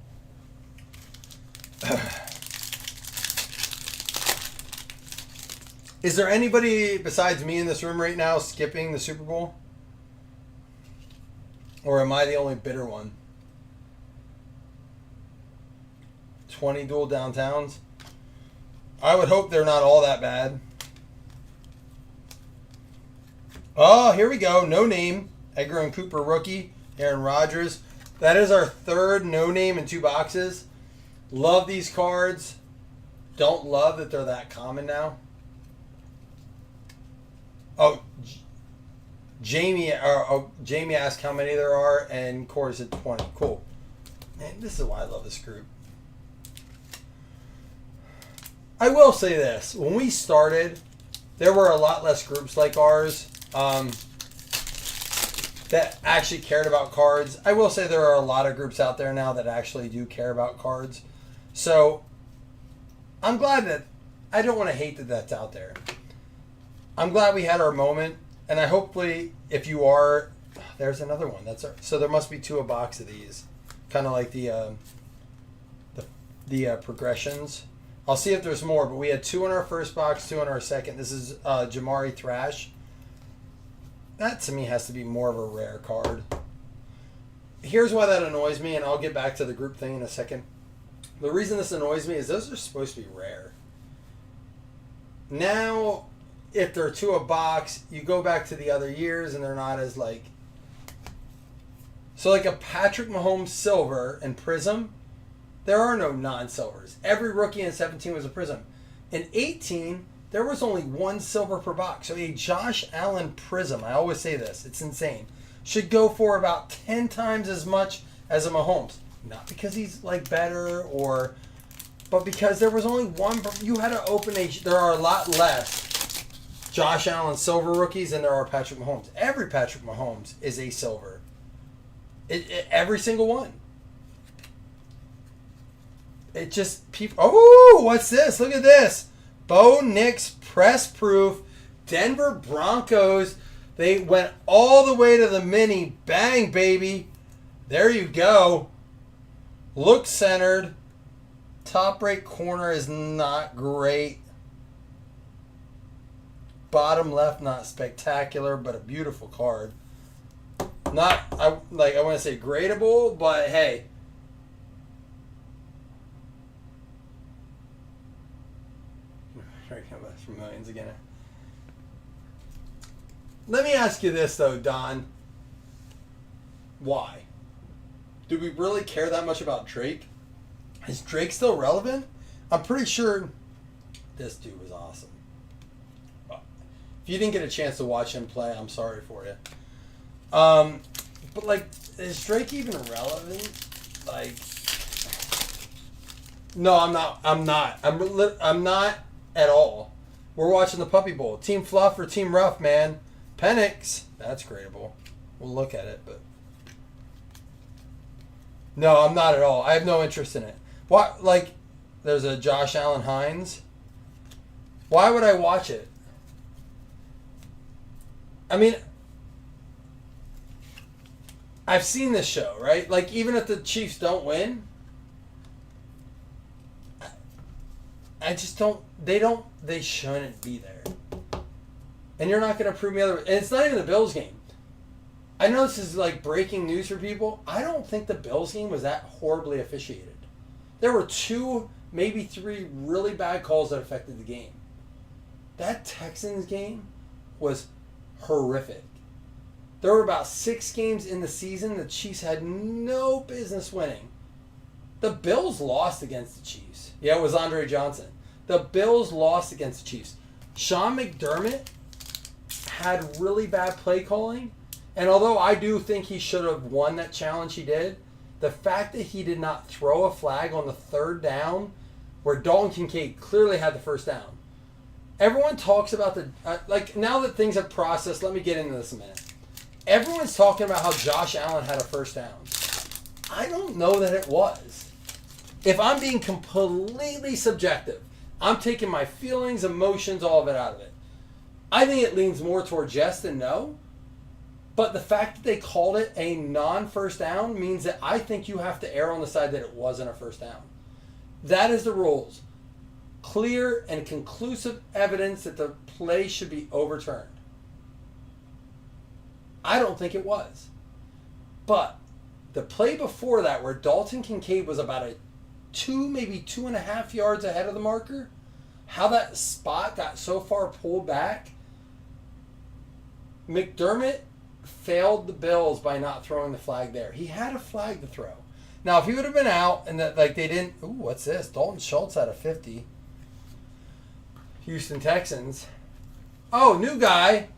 Is there anybody besides me in this room right now skipping the Super Bowl? Or am I the only bitter one? 20 dual downtowns? I would hope they're not all that bad. Oh, here we go. No name. Edgar and Cooper rookie. Aaron Rodgers. That is our third no name in 2 boxes. Love these cards. Don't love that they're that common now. Oh, Jamie asked how many there are, and Corey said 20. Cool. Man, this is why I love this group. I will say this. When we started, there were a lot less groups like ours that actually cared about cards. I will say there are a lot of groups out there now that actually do care about cards. So, I'm glad that, I don't want to hate that that's out there. I'm glad we had our moment, and I hopefully, if you are, there's another one. So there must be 2 a box of these, kind of like the progressions. I'll see if there's more, but we had 2 in our first box, 2 in our second. This is Jamari Thrash. That to me has to be more of a rare card. Here's why that annoys me, and I'll get back to the group thing in a second. The reason this annoys me is those are supposed to be rare. Now, if they're 2 a box, you go back to the other years and they're not as like... So like a Patrick Mahomes silver and prism, there are no non-silvers. Every rookie in 17 was a prism. In 18, there was only 1 silver per box. So a Josh Allen prism, I always say this, it's insane, should go for about 10 times as much as a Mahomes. Not because he's like better but because there was only 1, you had to open there are a lot less Josh Allen silver rookies than there are Patrick Mahomes. Every Patrick Mahomes is a silver. Every single one. It just people. Oh, what's this? Look at this. Bo Nix press proof. Denver Broncos. They went all the way to the mini. Bang, baby. There you go. Look centered. Top right corner is not great. Bottom left, not spectacular, but a beautiful card. I want to say gradable, but hey. for millions again. Let me ask you this, though, Don. Why? Do we really care that much about Drake? Is Drake still relevant? I'm pretty sure this dude was awesome. If you didn't get a chance to watch him play, I'm sorry for you. But, like, is Drake even relevant? Like, no, I'm not. I'm not at all. We're watching the Puppy Bowl. Team Fluff or Team Rough, man. Penix. That's gradable. We'll look at it, but... No, I'm not at all. I have no interest in it. Why? Like, there's a Josh Allen Hines. Why would I watch it? I mean, I've seen this show, right? Like, even if the Chiefs don't win, I just don't. They shouldn't be there. And you're not going to prove me otherwise. And it's not even the Bills game. I know this is like breaking news for people. I don't think the Bills game was that horribly officiated. There were 2, maybe 3 really bad calls that affected the game. That Texans game was horrific. There were about 6 games in the season the Chiefs had no business winning. The Bills lost against the Chiefs. Yeah, it was Andre Johnson. The Bills lost against the Chiefs. Sean McDermott had really bad play calling. And although I do think he should have won that challenge he did, the fact that he did not throw a flag on the 3rd down where Dalton Kincaid clearly had the first down. Everyone talks about the... like, now that things have processed, let me get into this a minute. Everyone's talking about how Josh Allen had a first down. I don't know that it was. If I'm being completely subjective, I'm taking my feelings, emotions, all of it out of it. I think it leans more towards yes than no. But the fact that they called it a non-first down means that I think you have to err on the side that it wasn't a first down. That is the rules. Clear and conclusive evidence that the play should be overturned. I don't think it was. But the play before that where Dalton Kincaid was about a 2, maybe 2.5 yards ahead of the marker, how that spot got so far pulled back, McDermott failed the Bills by not throwing the flag there. He had a flag to throw. Now, if he would have been out and that, like, they didn't... Ooh, what's this? Dalton Schultz had a 50. Houston Texans. Oh, new guy.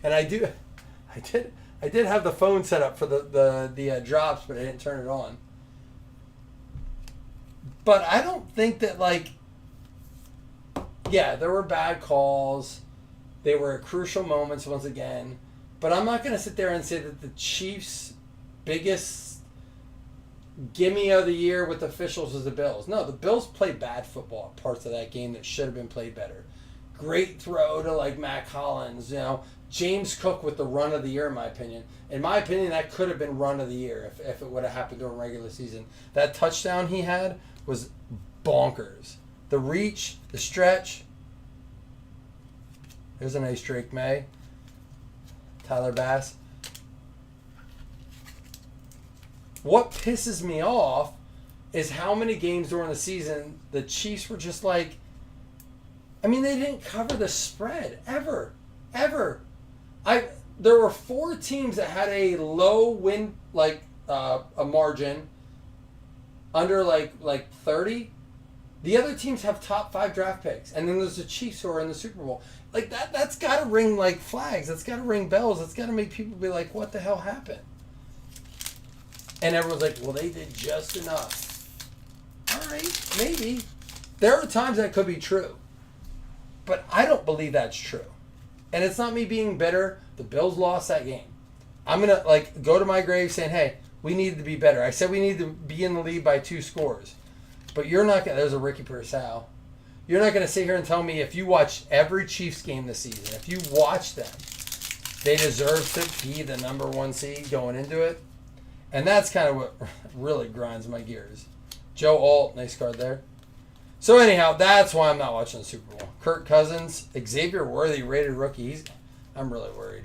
And I did have the phone set up for the drops, but I didn't turn it on. But I don't think that, like... Yeah, there were bad calls. They were crucial moments once again. But I'm not going to sit there and say that the Chiefs' biggest gimme of the year with officials was the Bills. No, the Bills played bad football at parts of that game that should have been played better. Great throw to, like, Mac Hollins, you know. James Cook with the run of the year, in my opinion. In my opinion, that could have been run of the year if it would have happened during regular season. That touchdown he had was bonkers. The reach, the stretch. There's a nice Drake May. Tyler Bass. What pisses me off is how many games during the season the Chiefs were just like... I mean, they didn't cover the spread. Ever. There were 4 teams that had a low win, like, a margin under, like 30. The other teams have top 5 draft picks. And then there's the Chiefs who are in the Super Bowl. Like, that's got to ring, like, flags. That's got to ring bells. That's got to make people be like, what the hell happened? And everyone's like, well, they did just enough. All right, maybe. There are times that could be true. But I don't believe that's true. And it's not me being bitter. The Bills lost that game. I'm going to, like, go to my grave saying, hey, we needed to be better. I said we need to be in the lead by 2 scores. But you're not going to... There's a Ricky Purcell. You're not going to sit here and tell me if you watch every Chiefs game this season, if you watch them, they deserve to be the number 1 seed going into it. And that's kind of what really grinds my gears. Joe Alt, nice card there. So anyhow, that's why I'm not watching the Super Bowl. Kirk Cousins, Xavier Worthy, rated rookie. I'm really worried.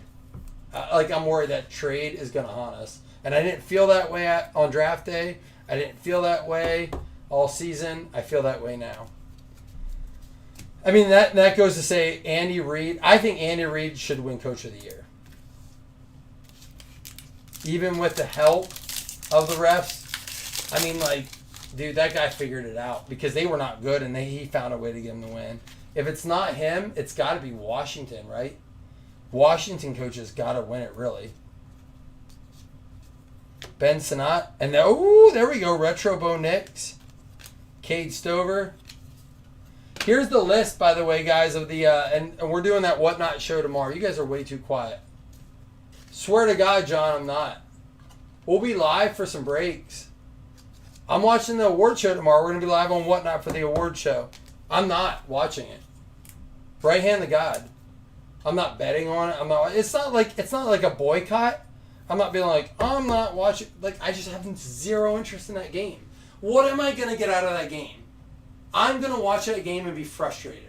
I'm worried that trade is going to haunt us. And I didn't feel that way on draft day. I didn't feel that way all season. I feel that way now. I mean, that goes to say Andy Reid. I think Andy Reid should win Coach of the Year. Even with the help of the refs. I mean, like, dude, that guy figured it out because they were not good and he found a way to get him to win. If it's not him, it's got to be Washington, right? Washington coaches got to win it, really. Ben Sinnott. And there we go. Retro Bo Nix. Cade Stover. Here's the list, by the way, guys, of the... and we're doing that Whatnot show tomorrow. You guys are way too quiet. Swear to God, John, I'm not. We'll be live for some breaks. I'm watching the award show tomorrow. We're going to be live on Whatnot for the award show. I'm not watching it. Right hand to God. I'm not betting on it. It's not like a boycott. I'm not being like, oh, I'm not watching. Like, I just have zero interest in that game. What am I going to get out of that game? I'm going to watch that game and be frustrated.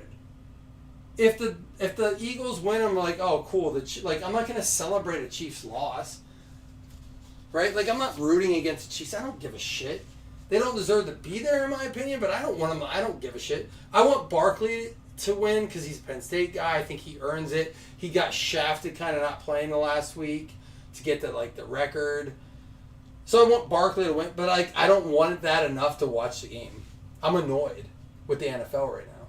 If the Eagles win, I'm like, oh, cool. I'm not going to celebrate a Chiefs loss. Right? Like, I'm not rooting against the Chiefs. I don't give a shit. They don't deserve to be there, in my opinion, but I don't want them. I don't give a shit. I want Barkley to win because he's a Penn State guy. I think he earns it. He got shafted kind of not playing the last week to get the record. So I want Barkley to win, but I don't want that enough to watch the game. I'm annoyed with the NFL right now.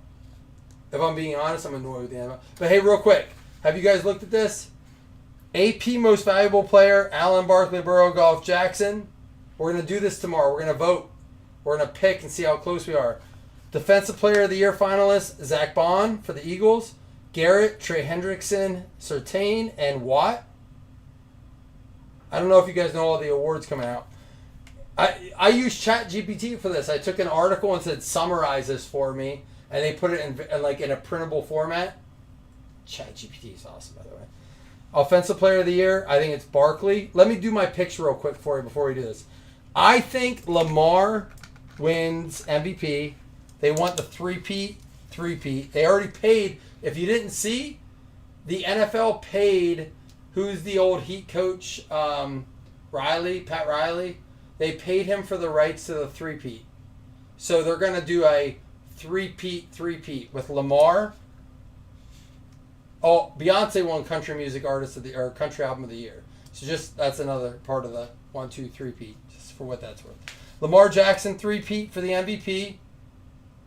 If I'm being honest, I'm annoyed with the NFL. But hey, real quick, have you guys looked at this? AP Most Valuable Player, Allen, Barkley, Burrow, Golf, Jackson. We're going to do this tomorrow. We're going to vote. We're going to pick and see how close we are. Defensive Player of the Year finalists, Zach Bond for the Eagles, Garrett, Trey Hendrickson, Surtain, and Watt. I don't know if you guys know all the awards coming out. I used ChatGPT for this. I took an article and said, summarize this for me, and they put it in a printable format. ChatGPT is awesome, by the way. Offensive Player of the Year, I think it's Barkley. Let me do my picks real quick for you before we do this. I think Lamar wins MVP. They want the three-peat. They already paid. If you didn't see, the NFL paid, who's the old Heat coach, Pat Riley. They paid him for the rights to the three-peat. So they're going to do a three-peat with Lamar. Oh, Beyonce won Country Music Artist of the or Country Album of the Year. So that's another part of the 1, 2, 3-peat, just for what that's worth. Lamar Jackson 3-peat for the MVP.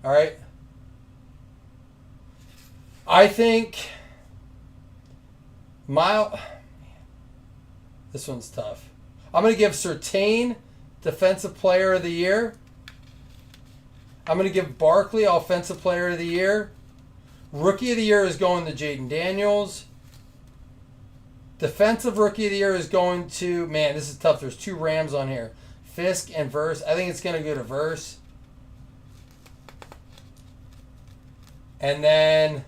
All right. I think this one's tough. I'm going to give Surtain Defensive Player of the Year. I'm going to give Barkley Offensive Player of the Year. Rookie of the Year is going to Jaden Daniels. Defensive Rookie of the Year is going to, man, this is tough. There's 2 Rams on here. Fisk and Verse. I think it's going to go to Verse. And then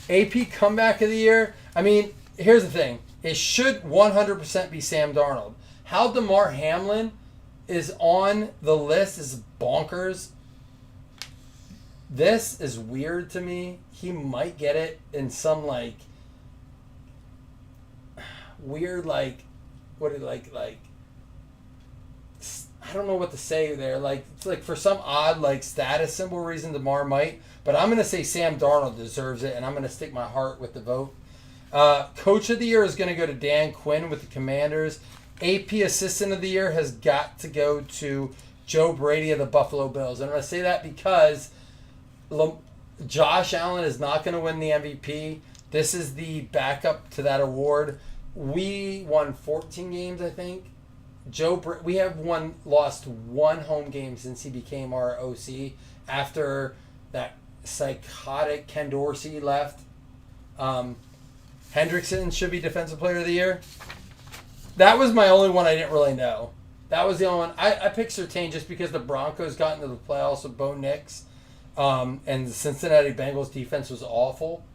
AP Comeback of the Year. I mean, here's the thing. It should 100% be Sam Darnold. How DeMar Hamlin is on the list is bonkers. This is weird to me. He might get it in some weird I don't know what to say there. It's for some odd status symbol reason DeMar might, but I'm gonna say Sam Darnold deserves it, and I'm gonna stick my heart with the vote. Coach of the Year is gonna go to Dan Quinn with the Commanders. AP Assistant of the Year has got to go to Joe Brady of the Buffalo Bills. And I'm gonna say that because Josh Allen is not going to win the MVP. This is the backup to that award. We won 14 games, I think. We have lost 1 home game since he became our OC after that psychotic Ken Dorsey left. Hendrickson should be Defensive Player of the Year. That was my only one I didn't really know. That was the only one. I picked Surtain just because the Broncos got into the playoffs with Bo Nix. And the Cincinnati Bengals defense was awful.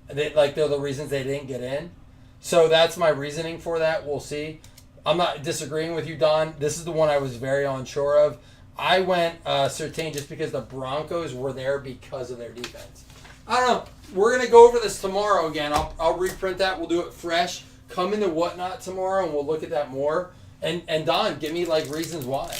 They're the reasons they didn't get in. So that's my reasoning for that. We'll see. I'm not disagreeing with you, Don. This is the one I was very unsure of. I went Surtain just because the Broncos were there because of their defense. I don't know. We're going to go over this tomorrow again. I'll reprint that. We'll do it fresh. Come into Whatnot tomorrow and we'll look at that more. And Don, give me reasons why.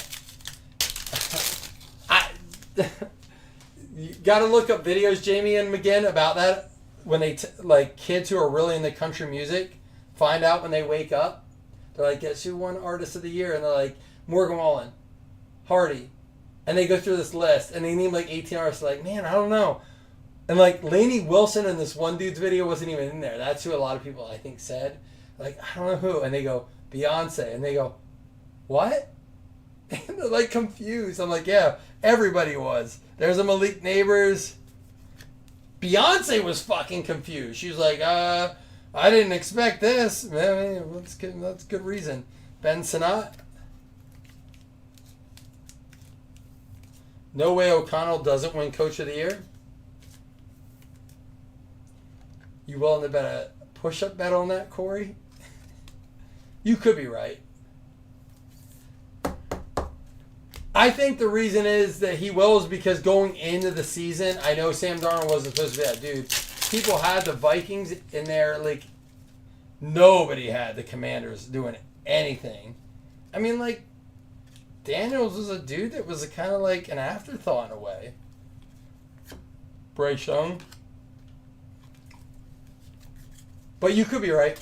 You got to look up videos, Jamie and McGinn, about that when they like kids who are really into country music find out when they wake up. They're like, guess who won Artist of the Year? And they're like, Morgan Wallen, Hardy. And they go through this list and they name like 18 artists. Like, man, I don't know. And like Lainey Wilson in this one dude's video wasn't even in there. That's who a lot of people I think said. Like, I don't know who. And they go, Beyonce. And they go, what? And they're like confused. I'm like, yeah, everybody was. There's a Malik Neighbors. Beyonce was fucking confused. She was like, I didn't expect this. Man, that's good reason. Ben Sinnott. No way O'Connell doesn't win Coach of the Year. You willing to bet a push-up bet on that, Corey? You could be right. I think the reason is that he will is because going into the season, I know Sam Darnold wasn't supposed to be that dude. People had the Vikings in there, like, nobody had the Commanders doing anything. I mean, like, Daniels was a dude that was kind of like an afterthought in a way. Bryce Young. But you could be right.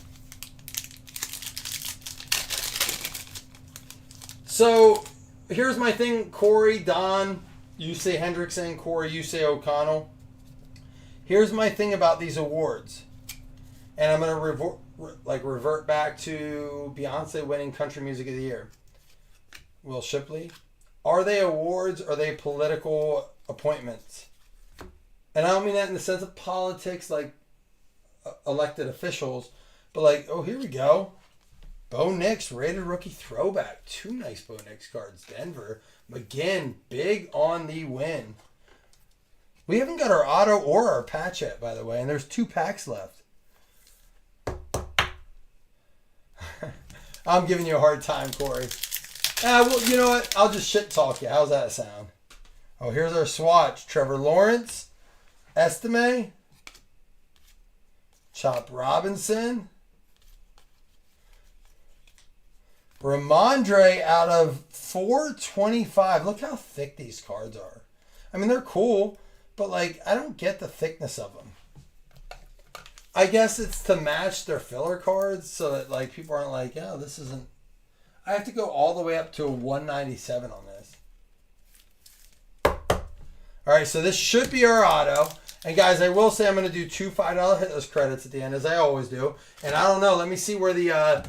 So, here's my thing. Corey, Don, you say Hendrickson. Corey, you say O'Connell. Here's my thing about these awards. And I'm going to revert back to Beyonce winning Country Music of the Year. Will Shipley. Are they awards or are they political appointments? And I don't mean that in the sense of politics, like elected officials, but like, oh, here we go. Bo Nix, rated rookie throwback. 2 nice Bo Nix cards. Denver. McGinn, big on the win. We haven't got our auto or our patch yet, by the way, and there's 2 packs left. I'm giving you a hard time, Corey. Well, you know what? I'll just shit talk you. How's that sound? Oh, here's our swatch. Trevor Lawrence, Estime, Chop Robinson, Ramondre out of 425. Look how thick these cards are. I mean, they're cool, but like, I don't get the thickness of them. I guess it's to match their filler cards so that like people aren't like, yeah, this isn't. I have to go all the way up to a 197 on this. All right, so this should be our auto. And guys, I will say I'm going to do 2 $5 hitless credits at the end, as I always do. And I don't know. Let me see where the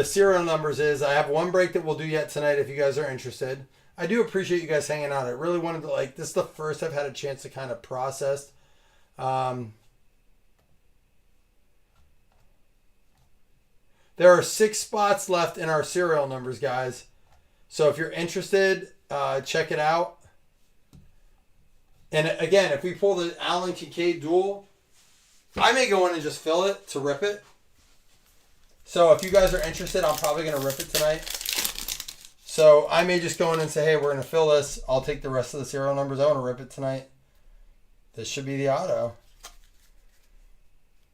serial numbers is. I have 1 break that we'll do yet tonight if you guys are interested. I do appreciate you guys hanging out. I really wanted to, like, this is the first I've had a chance to kind of process. There are 6 spots left in our serial numbers, guys. So if you're interested, check it out. And again, if we pull the Allen Kincaid duel, I may go in and just fill it to rip it. So if you guys are interested, I'm probably going to rip it tonight. So I may just go in and say, hey, we're going to fill this. I'll take the rest of the serial numbers. I want to rip it tonight. This should be the auto.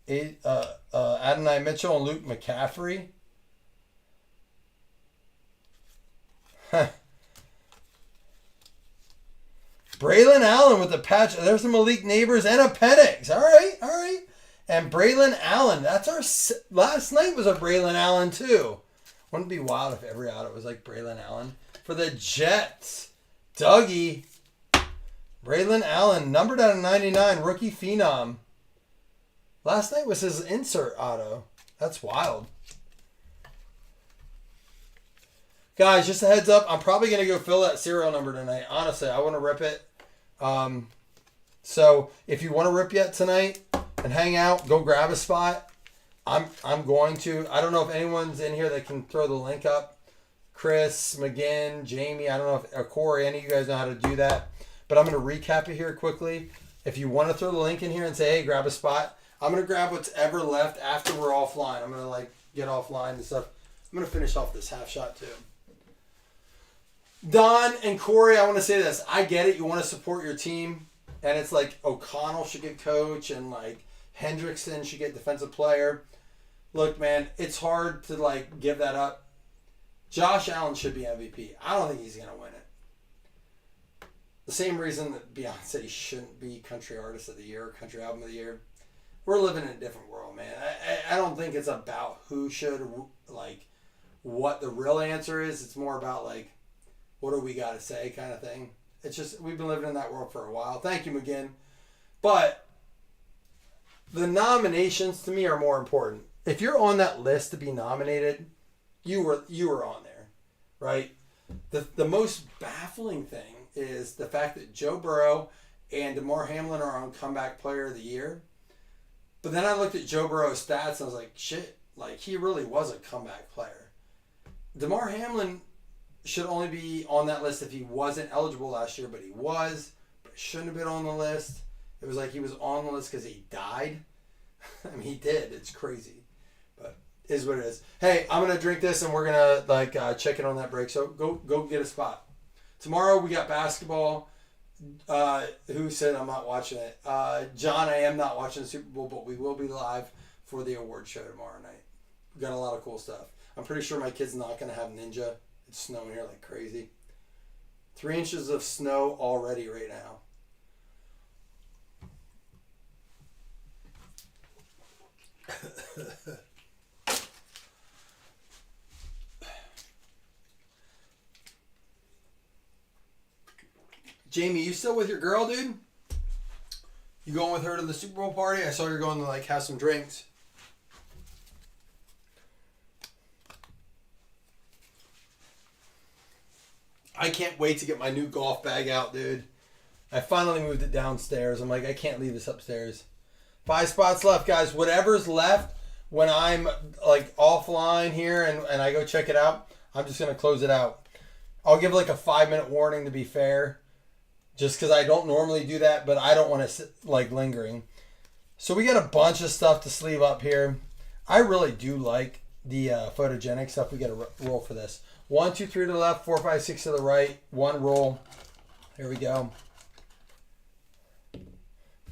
Adonai Mitchell and Luke McCaffrey. Braylon Allen with the patch. There's some Malik Neighbors and a Penix. All right. And Braylon Allen. That's our last night was a Braylon Allen too. Wouldn't it be wild if every auto was like Braylon Allen for the Jets? Dougie. Braylon Allen, numbered out of 99, rookie phenom. Last night was his insert auto. That's wild. Guys, just a heads up. I'm probably going to go fill that serial number tonight. Honestly, I want to rip it. So if you want to rip yet tonight and hang out, go grab a spot. I'm going to. I don't know if anyone's in here that can throw the link up. Chris, McGinn, Jamie, I don't know if Corey, any of you guys know how to do that. But I'm going to recap it here quickly. If you want to throw the link in here and say, hey, grab a spot, I'm going to grab what's ever left after we're offline. I'm going to like get offline and stuff. I'm going to finish off this half shot too. Don and Corey, I want to say this. I get it. You want to support your team. And it's like O'Connell should get coach and like Hendrickson should get defensive player. Look, man, it's hard to like give that up. Josh Allen should be MVP. I don't think he's going to win it. the same reason that Beyonce shouldn't be Country Artist of the Year or Country Album of the Year. We're living in a different world, man. I don't think it's about who should, like, what the real answer is. It's more about, like, what do we got to say kind of thing. It's just, we've been living in that world for a while. Thank you, McGinn. But the nominations to me are more important. If you're on that list to be nominated, you were on there, right? The most baffling thing is the fact that Joe Burrow and DeMar Hamlin are on Comeback Player of the Year. But then I looked at Joe Burrow's stats and I was like, shit, like he really was a comeback player. DeMar Hamlin should only be on that list if he wasn't eligible last year, but he was. But shouldn't have been on the list. It was like he was on the list because he died. I mean, he did. It's crazy. But it is what it is. Hey, I'm going to drink this and we're going to check it on that break. So go get a spot. Tomorrow we got basketball. Who said I'm not watching it? John, I am not watching the Super Bowl, but we will be live for the award show tomorrow night. We got a lot of cool stuff. I'm pretty sure my kid's not going to have Ninja. It's snowing here like crazy. 3 inches of snow already right now. Jamie, you still with your girl, dude? You going with her to the Super Bowl party? I saw you're going to like have some drinks. I can't wait to get my new golf bag out, dude. I finally moved it downstairs. I'm like, I can't leave this upstairs. 5 spots left, guys. Whatever's left when I'm like offline here and I go check it out, I'm just going to close it out. I'll give like a 5-minute warning to be fair. Just because I don't normally do that, but I don't want to sit like lingering. So we got a bunch of stuff to sleeve up here. I really do like the Photogenix stuff. We got to roll for this. 1, 2, 3 to the left, 4, 5, 6 to the right. 1 roll. Here we go.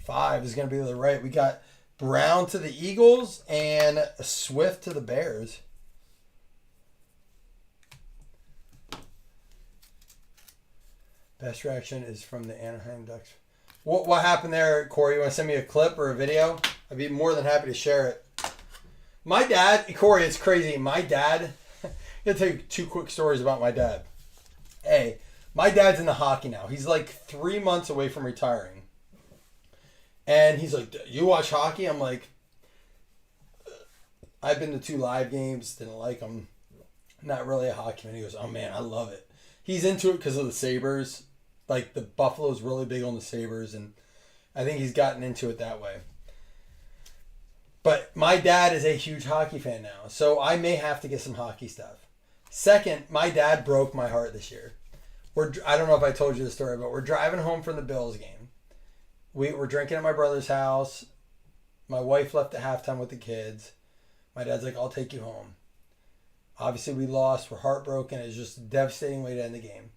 5 is going to be to the right. We got Brown to the Eagles and Swift to the Bears. Best reaction is from the Anaheim Ducks. What happened there, Corey? You want to send me a clip or a video? I'd be more than happy to share it. My dad, Corey, it's crazy. My dad, I'm going to tell you 2 quick stories about my dad. Hey, my dad's into hockey now. He's like 3 months away from retiring. And he's like, you watch hockey? I'm like, I've been to 2 live games, didn't like them. Not really a hockey fan. He goes, oh man, I love it. He's into it because of the Sabres. Like, the Buffalo's really big on the Sabres, and I think he's gotten into it that way. But my dad is a huge hockey fan now, so I may have to get some hockey stuff. Second, my dad broke my heart this year. I don't know if I told you the story, but we're driving home from the Bills game. We're drinking at my brother's house. My wife left at halftime with the kids. My dad's like, I'll take you home. Obviously, we lost. We're heartbroken. It's just a devastating way to end the game.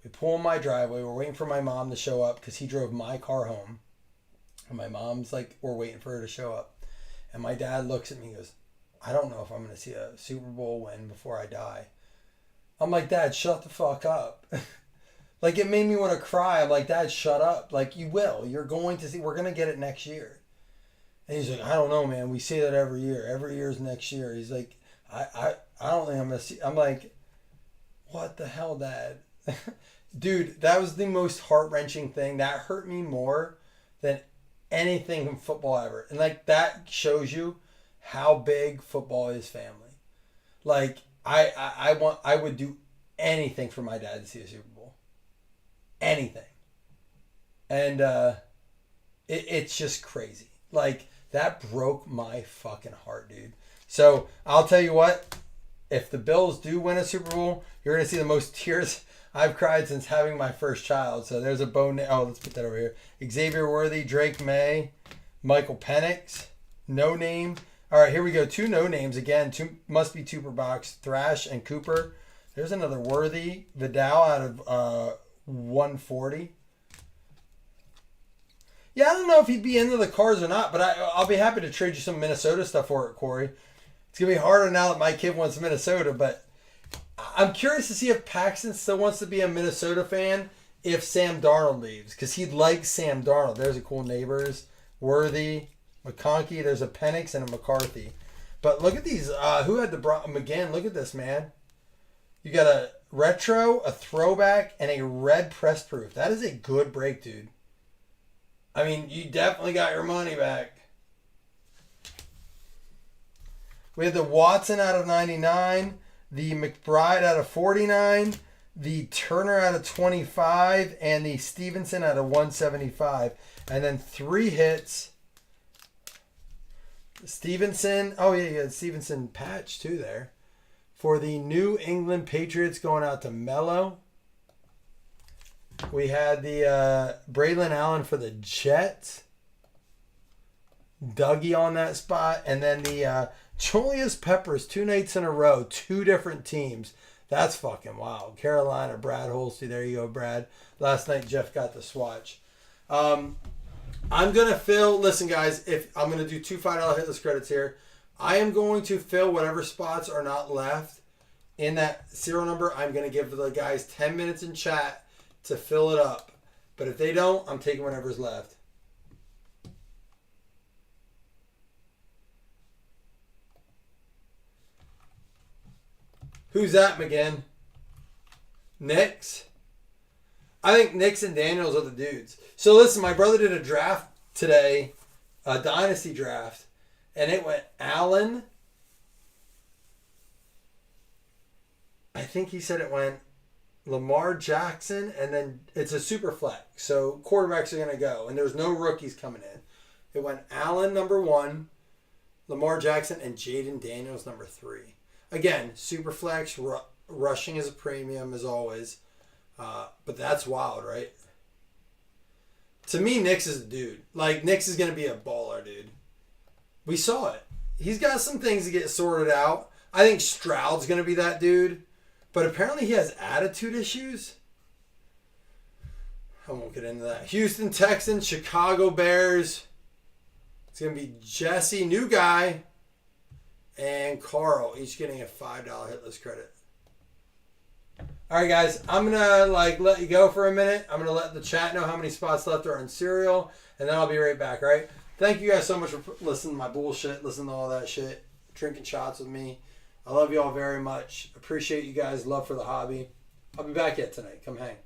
We pull in my driveway. We're waiting for my mom to show up because he drove my car home. And my mom's like, we're waiting for her to show up. And my dad looks at me and goes, I don't know if I'm going to see a Super Bowl win before I die. I'm like, Dad, shut the fuck up. Like, it made me want to cry. I'm like, Dad, shut up. Like, you will. You're going to see. We're going to get it next year. And he's like, I don't know, man. We say that every year. Every year is next year. He's like, I don't think I'm going to see. I'm like, what the hell, Dad? Dude, that was the most heart-wrenching thing. That hurt me more than anything in football ever. And, like, that shows you how big football is family. Like, I would do anything for my dad to see a Super Bowl. Anything. And it's just crazy. Like, that broke my fucking heart, dude. So, I'll tell you what. If the Bills do win a Super Bowl, you're going to see the most tears I've cried since having my first child. So there's a bone. Oh, let's put that over here. Xavier Worthy, Drake May, Michael Penix, No Name. All right, here we go. 2 no names again. 2 must be 2 per box. Thrash and Cooper. There's another Worthy. Vidal out of 140. Yeah, I don't know if he'd be into the Cards or not, but I'll be happy to trade you some Minnesota stuff for it, Corey. It's going to be harder now that my kid wants Minnesota, but I'm curious to see if Paxton still wants to be a Minnesota fan if Sam Darnold leaves, because he likes Sam Darnold. There's a cool neighbors. Worthy, McConkey, there's a Penix and a McCarthy. But look at these. Who had the McGinn? Look at this, man. You got a retro, a throwback, and a red press proof. That is a good break, dude. I mean, you definitely got your money back. We had the Watson out of 99, the McBride out of 49, the Turner out of 25, and the Stevenson out of 175. And then 3 hits. Stevenson. Oh, yeah, you had Stevenson patch too there. For the New England Patriots going out to Mello. We had the Braylon Allen for the Jets. Dougie on that spot. And then the Julius Peppers 2 nights in a row. 2 different teams. That's fucking wild. Carolina, Brad Holsey. There you go, Brad. Last night, Jeff got the swatch. I'm going to fill... Listen, guys. If I'm going to do 2 $5 hitless credits here. I am going to fill whatever spots are not left in that serial number. I'm going to give the guys 10 minutes in chat to fill it up. But if they don't, I'm taking whatever's left. Who's that, McGinn? Knicks? I think Knicks and Daniels are the dudes. So listen, my brother did a draft today, a dynasty draft, and it went Allen. I think he said it went Lamar Jackson, and then it's a super flex. So quarterbacks are going to go, and there's no rookies coming in. It went Allen number 1, Lamar Jackson, and Jaden Daniels number 3. Again, super flex, rushing is a premium as always. But that's wild, right? To me, Knicks is a dude. Like, Knicks is going to be a baller, dude. We saw it. He's got some things to get sorted out. I think Stroud's going to be that dude. But apparently he has attitude issues. I won't get into that. Houston Texans, Chicago Bears. It's going to be Jesse, new guy, and Carl, each getting a $5 hitless credit. All right, guys, I'm going to let you go for a minute. I'm going to let the chat know how many spots left are on cereal, and then I'll be right back, all right? Thank you guys so much for listening to my bullshit, listening to all that shit, drinking shots with me. I love you all very much. Appreciate you guys' love for the hobby. I'll be back yet tonight. Come hang.